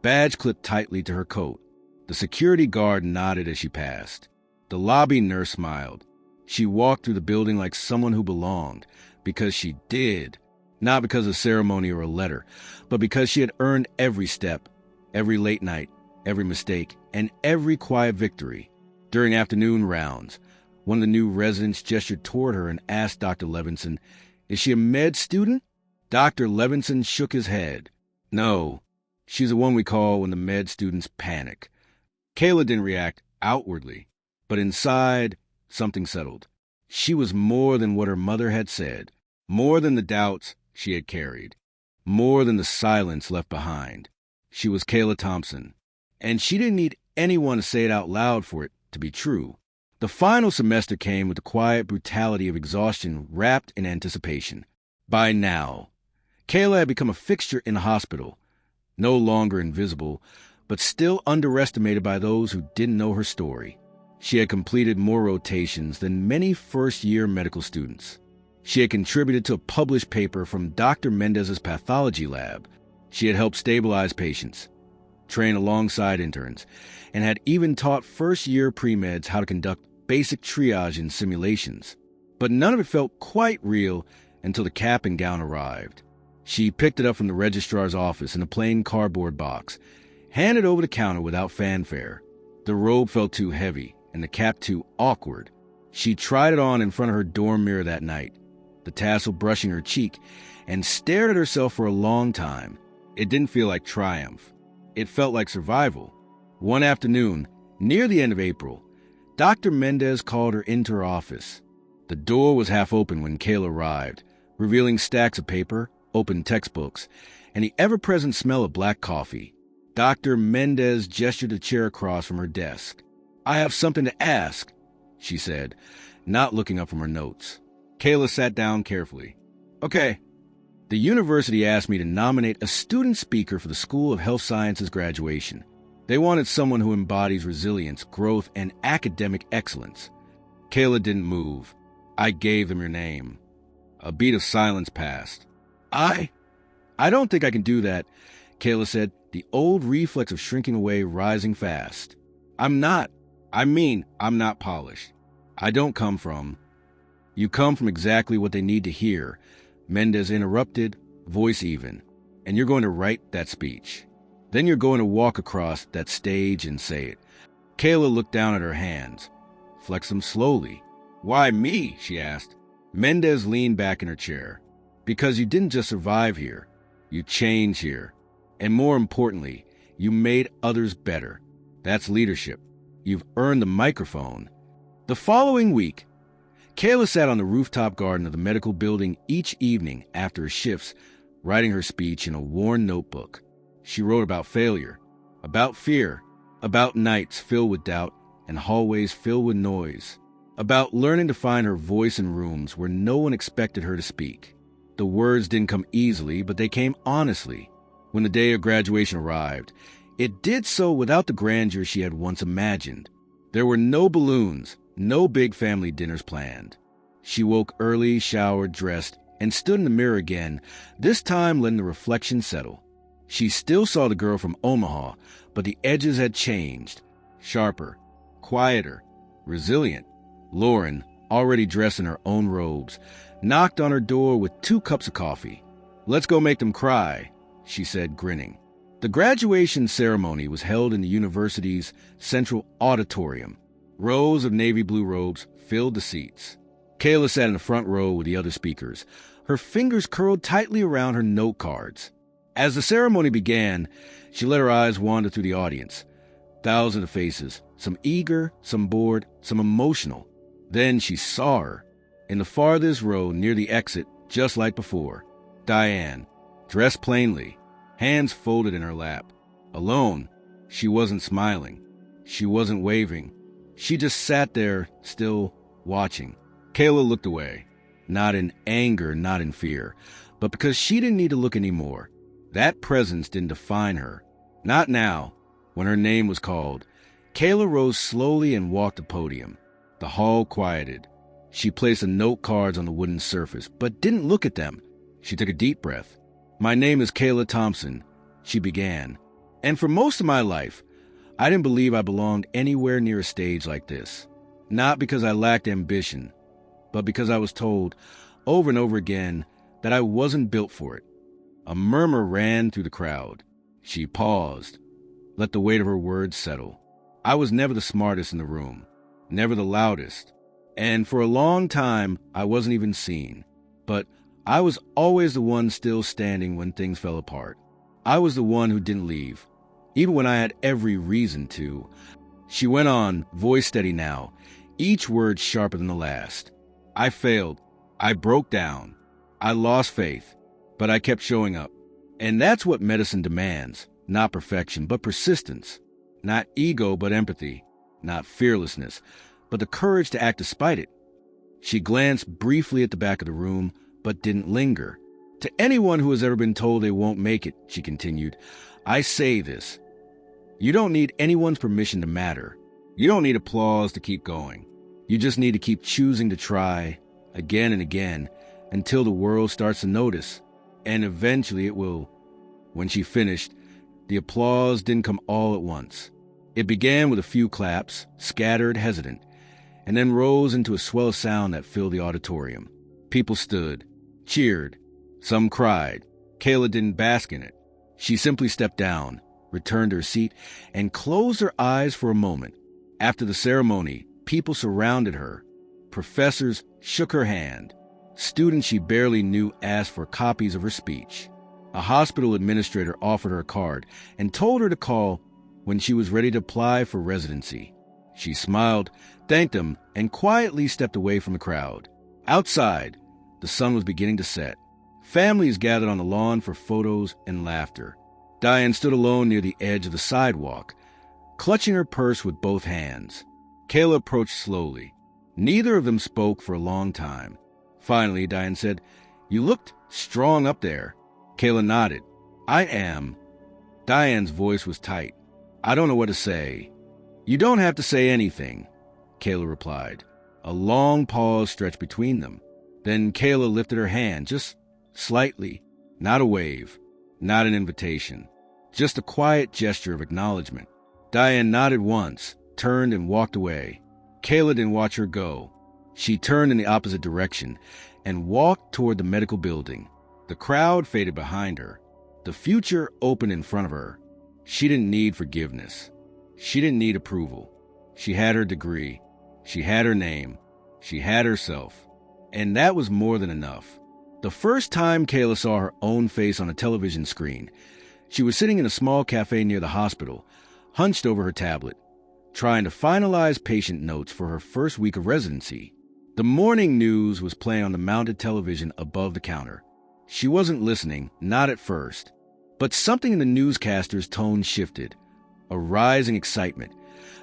badge clipped tightly to her coat. The security guard nodded as she passed. The lobby nurse smiled. She walked through the building like someone who belonged, because she did. Not because of a ceremony or a letter, but because she had earned every step, every late night, every mistake, and every quiet victory. During afternoon rounds, one of the new residents gestured toward her and asked Dr. Levinson, "Is she a med student?" Dr. Levinson shook his head. "No, she's the one we call when the med students panic." Kayla didn't react outwardly, but inside, something settled. She was more than what her mother had said, more than the doubts she had carried, more than the silence left behind. She was Kayla Thompson, and she didn't need anyone to say it out loud for it to be true. The final semester came with the quiet brutality of exhaustion wrapped in anticipation. By now, Kayla had become a fixture in the hospital, no longer invisible, but still underestimated by those who didn't know her story. She had completed more rotations than many first-year medical students. She had contributed to a published paper from Dr. Mendez's pathology lab. She had helped stabilize patients, train alongside interns, and had even taught first-year pre-meds how to conduct basic triage and simulations. But none of it felt quite real until the cap and gown arrived. She picked it up from the registrar's office in a plain cardboard box, handed over the counter without fanfare. The robe felt too heavy, and the cap too awkward. She tried it on in front of her dorm mirror that night, the tassel brushing her cheek, and stared at herself for a long time. It didn't feel like triumph. It felt like survival. One afternoon, Near the end of April, Dr. Mendez called her into her office. The door was half open when Kayla arrived, revealing stacks of paper, open textbooks, and the ever-present smell of black coffee. Dr. Mendez gestured a chair across from her desk. "I have something to ask," she said, not looking up from her notes. Kayla sat down carefully. "Okay." The university asked me to nominate a student speaker for the School of Health Sciences graduation. They wanted someone who embodies resilience, growth, and academic excellence. Kayla didn't move. I gave them your name. A beat of silence passed. I don't think I can do that," Kayla said, the old reflex of shrinking away rising fast. I'm not polished. I don't come from. You come from exactly what they need to hear," Mendez interrupted, voice even. "And you're going to write that speech. Then you're going to walk across that stage and say it." Kayla looked down at her hands. "Flex them slowly." "Why me?" she asked. Mendez leaned back in her chair. "Because you didn't just survive here. You changed here. And more importantly, you made others better. That's leadership. You've earned the microphone." The following week, Kayla sat on the rooftop garden of the medical building each evening after her shifts, writing her speech in a worn notebook. She wrote about failure, about fear, about nights filled with doubt and hallways filled with noise, about learning to find her voice in rooms where no one expected her to speak. The words didn't come easily, but they came honestly. When the day of graduation arrived, it did so without the grandeur she had once imagined. There were no balloons, no big family dinners planned. She woke early, showered, dressed, and stood in the mirror again, this time letting the reflection settle. She still saw the girl from Omaha, but the edges had changed. Sharper, quieter, resilient. Lauren, already dressed in her own robes, knocked on her door with 2 cups of coffee. "Let's go make them cry," she said, grinning. The graduation ceremony was held in the university's central auditorium. Rows of navy blue robes filled the seats. Kayla sat in the front row with the other speakers, her fingers curled tightly around her note cards. As the ceremony began, she let her eyes wander through the audience. Thousands of faces, some eager, some bored, some emotional. Then she saw her. In the farthest row near the exit, just like before, Diane, dressed plainly, hands folded in her lap. Alone, she wasn't smiling. She wasn't waving. She just sat there, still watching. Kayla looked away, not in anger, not in fear, but because she didn't need to look anymore. That presence didn't define her. Not now. When her name was called, Kayla rose slowly and walked the podium. The hall quieted. She placed the note cards on the wooden surface, but didn't look at them. She took a deep breath. "My name is Kayla Thompson," she began. "And for most of my life, I didn't believe I belonged anywhere near a stage like this. Not because I lacked ambition, but because I was told over and over again that I wasn't built for it." A murmur ran through the crowd. She paused, let the weight of her words settle. "I was never the smartest in the room, never the loudest, and for a long time I wasn't even seen. But I was always the one still standing when things fell apart. I was the one who didn't leave, even when I had every reason to." She went on, voice steady now, each word sharper than the last. "I failed. I broke down. I lost faith. But I kept showing up. And that's what medicine demands. Not perfection, but persistence. Not ego, but empathy. Not fearlessness, but the courage to act despite it." She glanced briefly at the back of the room, but didn't linger. "To anyone who has ever been told they won't make it," she continued, "I say this. You don't need anyone's permission to matter. You don't need applause to keep going. You just need to keep choosing to try, again and again, until the world starts to notice. And eventually it will." When she finished, the applause didn't come all at once. It began with a few claps, scattered, hesitant, and then rose into a swell of sound that filled the auditorium. People stood, cheered. Some cried. Kayla didn't bask in it. She simply stepped down, returned to her seat, and closed her eyes for a moment. After the ceremony, people surrounded her. Professors shook her hand. Students she barely knew asked for copies of her speech. A hospital administrator offered her a card and told her to call when she was ready to apply for residency. She smiled, thanked him, and quietly stepped away from the crowd. Outside, the sun was beginning to set. Families gathered on the lawn for photos and laughter. Diane stood alone near the edge of the sidewalk, clutching her purse with both hands. Kayla approached slowly. Neither of them spoke for a long time. Finally, Diane said, "You looked strong up there." Kayla nodded. "I am." Diane's voice was tight. "I don't know what to say." "You don't have to say anything," Kayla replied. A long pause stretched between them. Then Kayla lifted her hand, just slightly. Not a wave, not an invitation. Just a quiet gesture of acknowledgement. Diane nodded once, turned and walked away. Kayla didn't watch her go. She turned in the opposite direction and walked toward the medical building. The crowd faded behind her. The future opened in front of her. She didn't need forgiveness. She didn't need approval. She had her degree. She had her name. She had herself. And that was more than enough. The first time Kayla saw her own face on a television screen, she was sitting in a small cafe near the hospital, hunched over her tablet, trying to finalize patient notes for her first week of residency. The morning news was playing on the mounted television above the counter. She wasn't listening, not at first. But something in the newscaster's tone shifted. A rising excitement,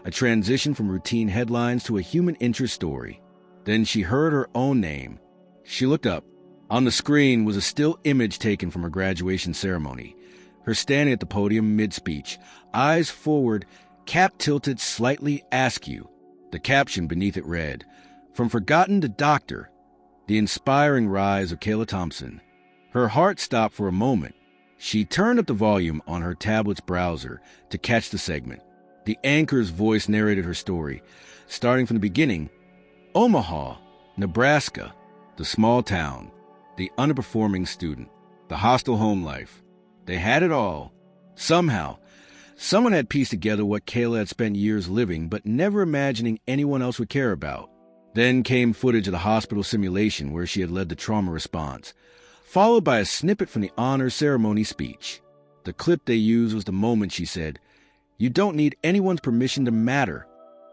a transition from routine headlines to a human interest story. Then she heard her own name. She looked up. On the screen was a still image taken from her graduation ceremony. Her standing at the podium mid-speech, eyes forward, cap tilted slightly askew. The caption beneath it read, "From Forgotten to Doctor, the inspiring rise of Kayla Thompson." Her heart stopped for a moment. She turned up the volume on her tablet's browser to catch the segment. The anchor's voice narrated her story, starting from the beginning. Omaha, Nebraska, the small town, the underperforming student, the hostile home life. They had it all. Somehow, someone had pieced together what Kayla had spent years living but never imagining anyone else would care about. Then came footage of the hospital simulation where she had led the trauma response, followed by a snippet from the honor ceremony speech. The clip they used was the moment she said, "You don't need anyone's permission to matter."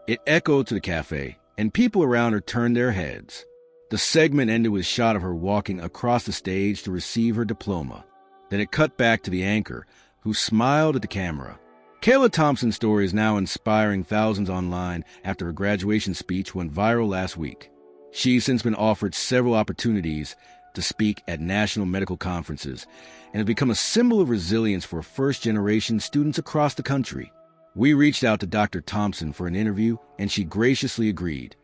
It echoed to the cafe, and people around her turned their heads. The segment ended with a shot of her walking across the stage to receive her diploma. Then it cut back to the anchor, who smiled at the camera. Kayla Thompson's story is now inspiring thousands online after her graduation speech went viral last week. She's since been offered several opportunities to speak at national medical conferences and has become a symbol of resilience for first-generation students across the country. We reached out to Dr. Thompson for an interview, and she graciously agreed.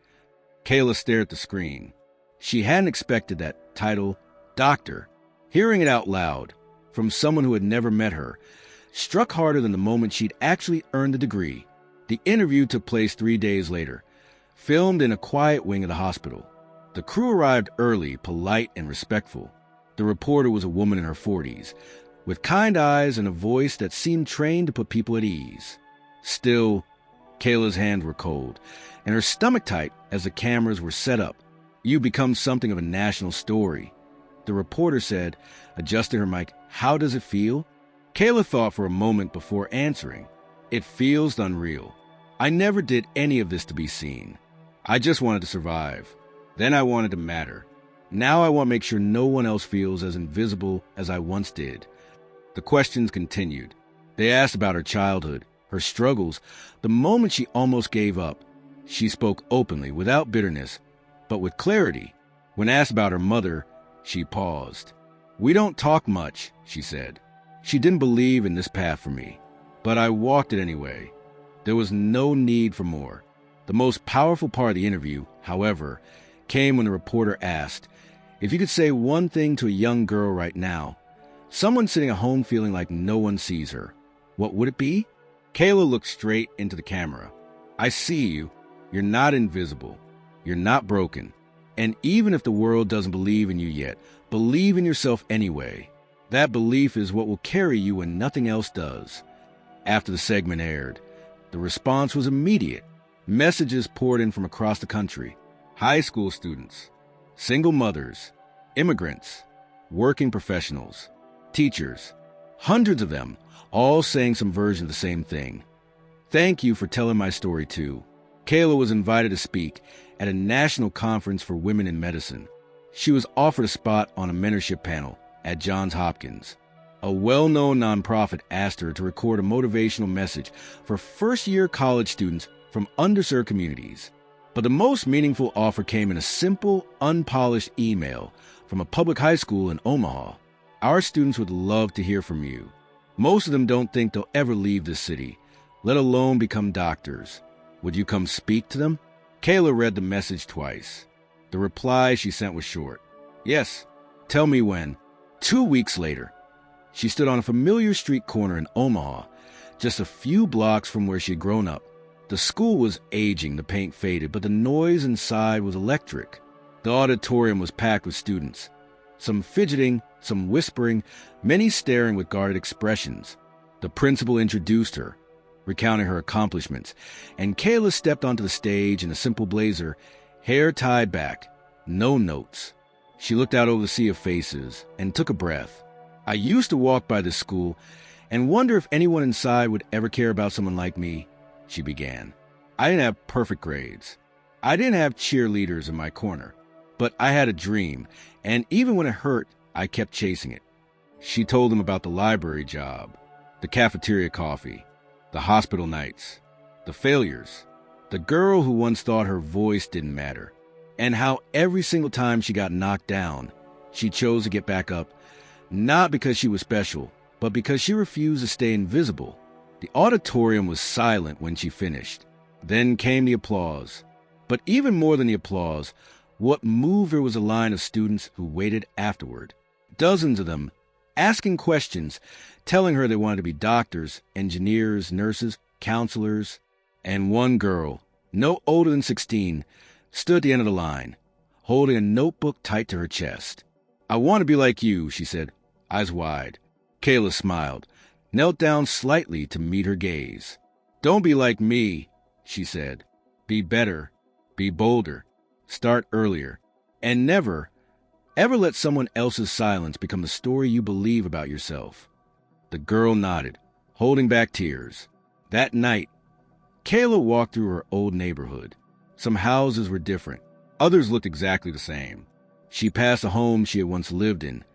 Kayla stared at the screen. She hadn't expected that title, doctor. Hearing it out loud, from someone who had never met her, struck harder than the moment she'd actually earned the degree. The interview took place 3 days later, filmed in a quiet wing of the hospital. The crew arrived early, polite and respectful. The reporter was a woman in her 40s, with kind eyes and a voice that seemed trained to put people at ease. Still, Kayla's hands were cold, and her stomach tight as the cameras were set up. "You become something of a national story," the reporter said, adjusting her mic. "How does it feel?" Kayla thought for a moment before answering. "It feels unreal. I never did any of this to be seen. I just wanted to survive. Then I wanted to matter. Now I want to make sure no one else feels as invisible as I once did." The questions continued. They asked about her childhood, her struggles, the moment she almost gave up. She spoke openly, without bitterness, but with clarity. When asked about her mother, she paused. "We don't talk much," she said. "She didn't believe in this path for me, but I walked it anyway. There was no need for more." The most powerful part of the interview, however, came when the reporter asked, "If you could say one thing to a young girl right now, someone sitting at home feeling like no one sees her, what would it be?" Kayla looked straight into the camera. "I see you. You're not invisible. You're not broken. And even if the world doesn't believe in you yet, believe in yourself anyway. That belief is what will carry you when nothing else does." After the segment aired, the response was immediate. Messages poured in from across the country. High school students, single mothers, immigrants, working professionals, teachers, hundreds of them, all saying some version of the same thing. Thank you for telling my story too. Kayla was invited to speak at a national conference for women in medicine. She was offered a spot on a mentorship panel at Johns Hopkins. A well-known nonprofit asked her to record a motivational message for first-year college students from underserved communities. But the most meaningful offer came in a simple, unpolished email from a public high school in Omaha. Our students would love to hear from you. Most of them don't think they'll ever leave this city, let alone become doctors. Would you come speak to them? Kayla read the message twice. The reply she sent was short. Yes, tell me when. 2 weeks later, she stood on a familiar street corner in Omaha, just a few blocks from where she had grown up. The school was aging, the paint faded, but the noise inside was electric. The auditorium was packed with students, some fidgeting, some whispering, many staring with guarded expressions. The principal introduced her, recounting her accomplishments, and Kayla stepped onto the stage in a simple blazer, hair tied back, no notes. She looked out over the sea of faces and took a breath. I used to walk by this school and wonder if anyone inside would ever care about someone like me, she began. I didn't have perfect grades. I didn't have cheerleaders in my corner, but I had a dream, and even when it hurt, I kept chasing it. She told them about the library job, the cafeteria coffee, the hospital nights, the failures, the girl who once thought her voice didn't matter, and how every single time she got knocked down, she chose to get back up, not because she was special, but because she refused to stay invisible. The auditorium was silent when she finished. Then came the applause. But even more than the applause, what moved her was a line of students who waited afterward. Dozens of them, asking questions, telling her they wanted to be doctors, engineers, nurses, counselors. And one girl, no older than 16, stood at the end of the line, holding a notebook tight to her chest. I want to be like you, she said, eyes wide. Kayla smiled, knelt down slightly to meet her gaze. Don't be like me, she said. Be better, be bolder, start earlier, and never, ever let someone else's silence become the story you believe about yourself. The girl nodded, holding back tears. That night, Kayla walked through her old neighborhood. Some houses were different. Others looked exactly the same. She passed a home she had once lived in,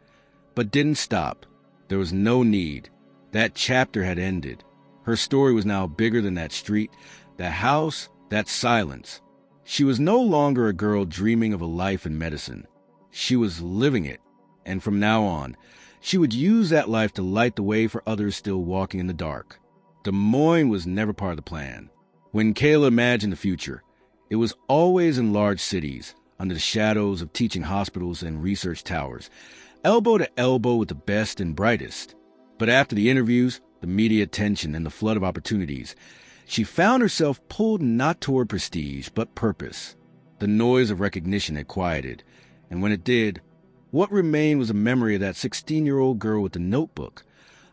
but didn't stop. There was no need. That chapter had ended. Her story was now bigger than that street, that house, that silence. She was no longer a girl dreaming of a life in medicine. She was living it, and from now on, she would use that life to light the way for others still walking in the dark. Des Moines was never part of the plan. When Kayla imagined the future, it was always in large cities, under the shadows of teaching hospitals and research towers, elbow to elbow with the best and brightest. But after the interviews, the media attention, and the flood of opportunities, she found herself pulled not toward prestige, but purpose. The noise of recognition had quieted, and when it did, what remained was a memory of that 16-year-old girl with the notebook,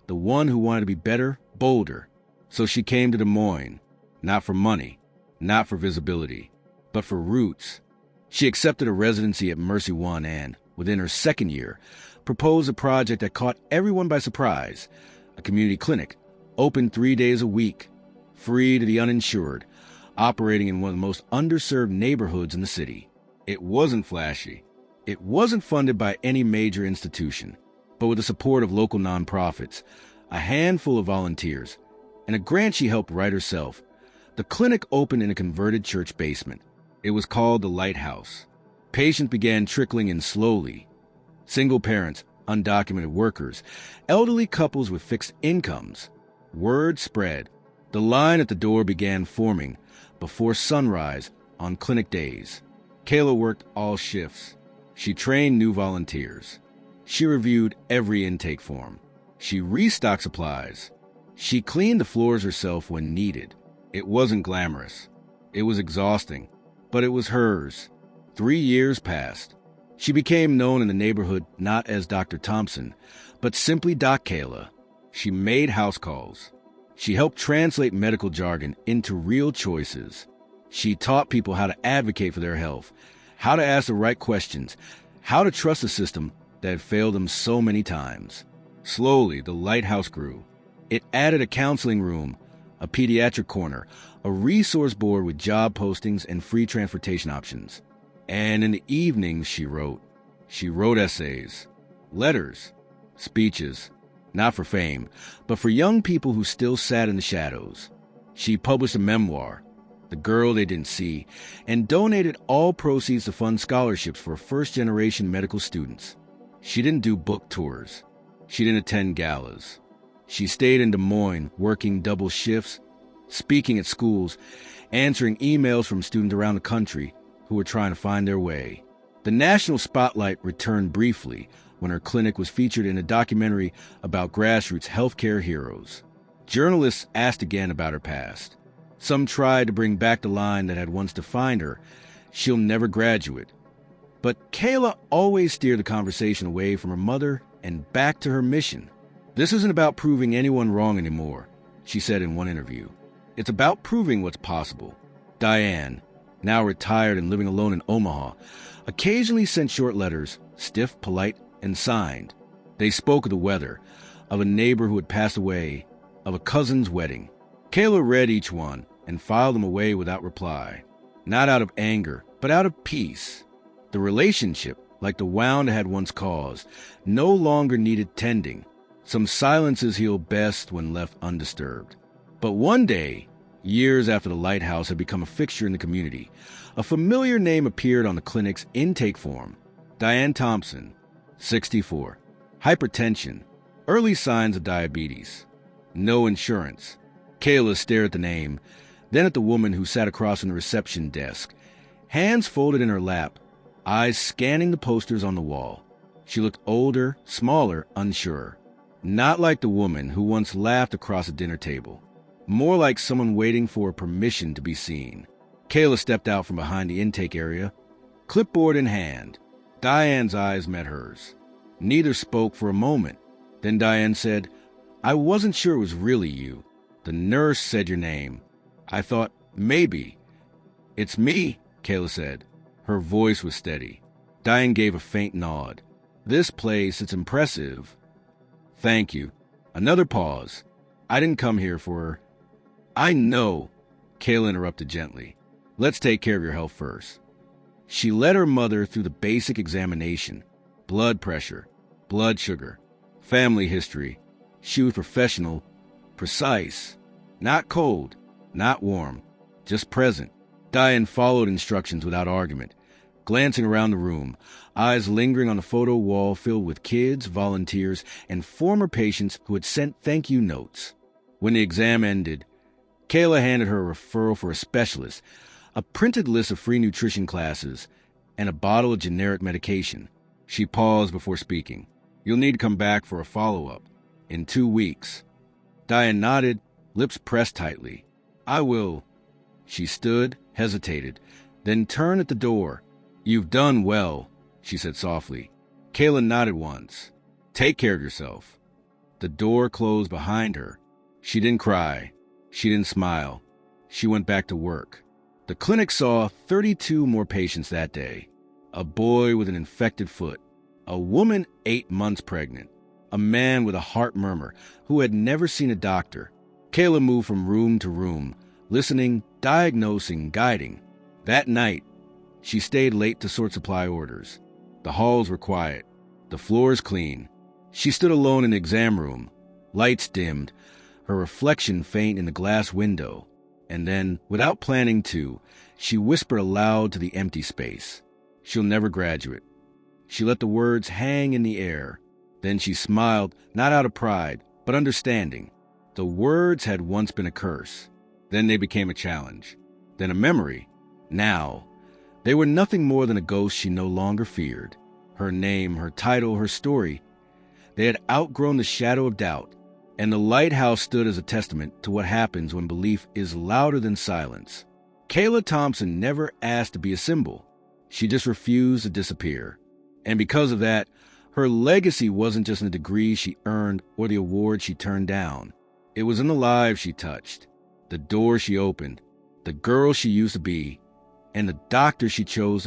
the one who wanted to be better, bolder. So she came to Des Moines, not for money, not for visibility, but for roots. She accepted a residency at Mercy One and, within her second year, proposed a project that caught everyone by surprise, a community clinic, open 3 days a week, free to the uninsured, operating in one of the most underserved neighborhoods in the city. It wasn't flashy. It wasn't funded by any major institution, but with the support of local nonprofits, a handful of volunteers, and a grant she helped write herself. The clinic opened in a converted church basement. It was called the Lighthouse. Patients began trickling in slowly. Single parents, undocumented workers, elderly couples with fixed incomes. Word spread. The line at the door began forming before sunrise on clinic days. Kayla worked all shifts. She trained new volunteers. She reviewed every intake form. She restocked supplies. She cleaned the floors herself when needed. It wasn't glamorous. It was exhausting, but it was hers. 3 years passed. She became known in the neighborhood not as Dr. Thompson, but simply Doc Kayla. She made house calls. She helped translate medical jargon into real choices. She taught people how to advocate for their health, how to ask the right questions, how to trust a system that had failed them so many times. Slowly, the Lighthouse grew. It added a counseling room, a pediatric corner, a resource board with job postings and free transportation options. And in the evenings, she wrote. She wrote essays, letters, speeches, not for fame, but for young people who still sat in the shadows. She published a memoir, The Girl They Didn't See, and donated all proceeds to fund scholarships for first-generation medical students. She didn't do book tours. She didn't attend galas. She stayed in Des Moines, working double shifts, speaking at schools, answering emails from students around the country who were trying to find their way. The national spotlight returned briefly when her clinic was featured in a documentary about grassroots healthcare heroes. Journalists asked again about her past. Some tried to bring back the line that had once defined her, "She'll never graduate." But Kayla always steered the conversation away from her mother and back to her mission. "This isn't about proving anyone wrong anymore," she said in one interview. "It's about proving what's possible." Diane, now retired and living alone in Omaha, occasionally sent short letters, stiff, polite, and signed. They spoke of the weather, of a neighbor who had passed away, of a cousin's wedding. Kayla read each one and filed them away without reply, not out of anger, but out of peace. The relationship, like the wound it had once caused, no longer needed tending. Some silences heal best when left undisturbed. But one day, years after the lighthouse had become a fixture in the community, a familiar name appeared on the clinic's intake form. Diane Thompson, 64. Hypertension. Early signs of diabetes. No insurance. Kayla stared at the name, then at the woman who sat across from the reception desk, hands folded in her lap, eyes scanning the posters on the wall. She looked older, smaller, unsure. Not like the woman who once laughed across a dinner table. More like someone waiting for permission to be seen. Kayla stepped out from behind the intake area, clipboard in hand. Diane's eyes met hers. Neither spoke for a moment. Then Diane said, "I wasn't sure it was really you. The nurse said your name. I thought, maybe." "It's me," Kayla said. Her voice was steady. Diane gave a faint nod. "This place, it's impressive." "Thank you." Another pause. "I didn't come here for..." "I know," Kayla interrupted gently. "Let's take care of your health first." She led her mother through the basic examination. Blood pressure, blood sugar, family history. She was professional, precise. Not cold, not warm, just present. Diane followed instructions without argument, glancing around the room, eyes lingering on the photo wall filled with kids, volunteers, and former patients who had sent thank-you notes. When the exam ended, Kayla handed her a referral for a specialist, a printed list of free nutrition classes, and a bottle of generic medication. She paused before speaking. "You'll need to come back for a follow-up. In 2 weeks." Diane nodded, lips pressed tightly. "I will." She stood, hesitated, then turned at the door. "You've done well," she said softly. Kayla nodded once. "Take care of yourself." The door closed behind her. She didn't cry. She didn't smile. She went back to work. The clinic saw 32 more patients that day. A boy with an infected foot. A woman 8 months pregnant. A man with a heart murmur who had never seen a doctor. Kayla moved from room to room, listening, diagnosing, guiding. That night, she stayed late to sort supply orders. The halls were quiet. The floors clean. She stood alone in the exam room. Lights dimmed, her reflection faint in the glass window. And then, without planning to, she whispered aloud to the empty space. "She'll never graduate." She let the words hang in the air. Then she smiled, not out of pride, but understanding. The words had once been a curse. Then they became a challenge. Then a memory. Now, they were nothing more than a ghost she no longer feared. Her name, her title, her story. They had outgrown the shadow of doubt. And the lighthouse stood as a testament to what happens when belief is louder than silence. Kayla Thompson never asked to be a symbol. She just refused to disappear. And because of that, her legacy wasn't just in the degrees she earned or the awards she turned down. It was in the lives she touched, the doors she opened, the girl she used to be, and the doctor she chose to be.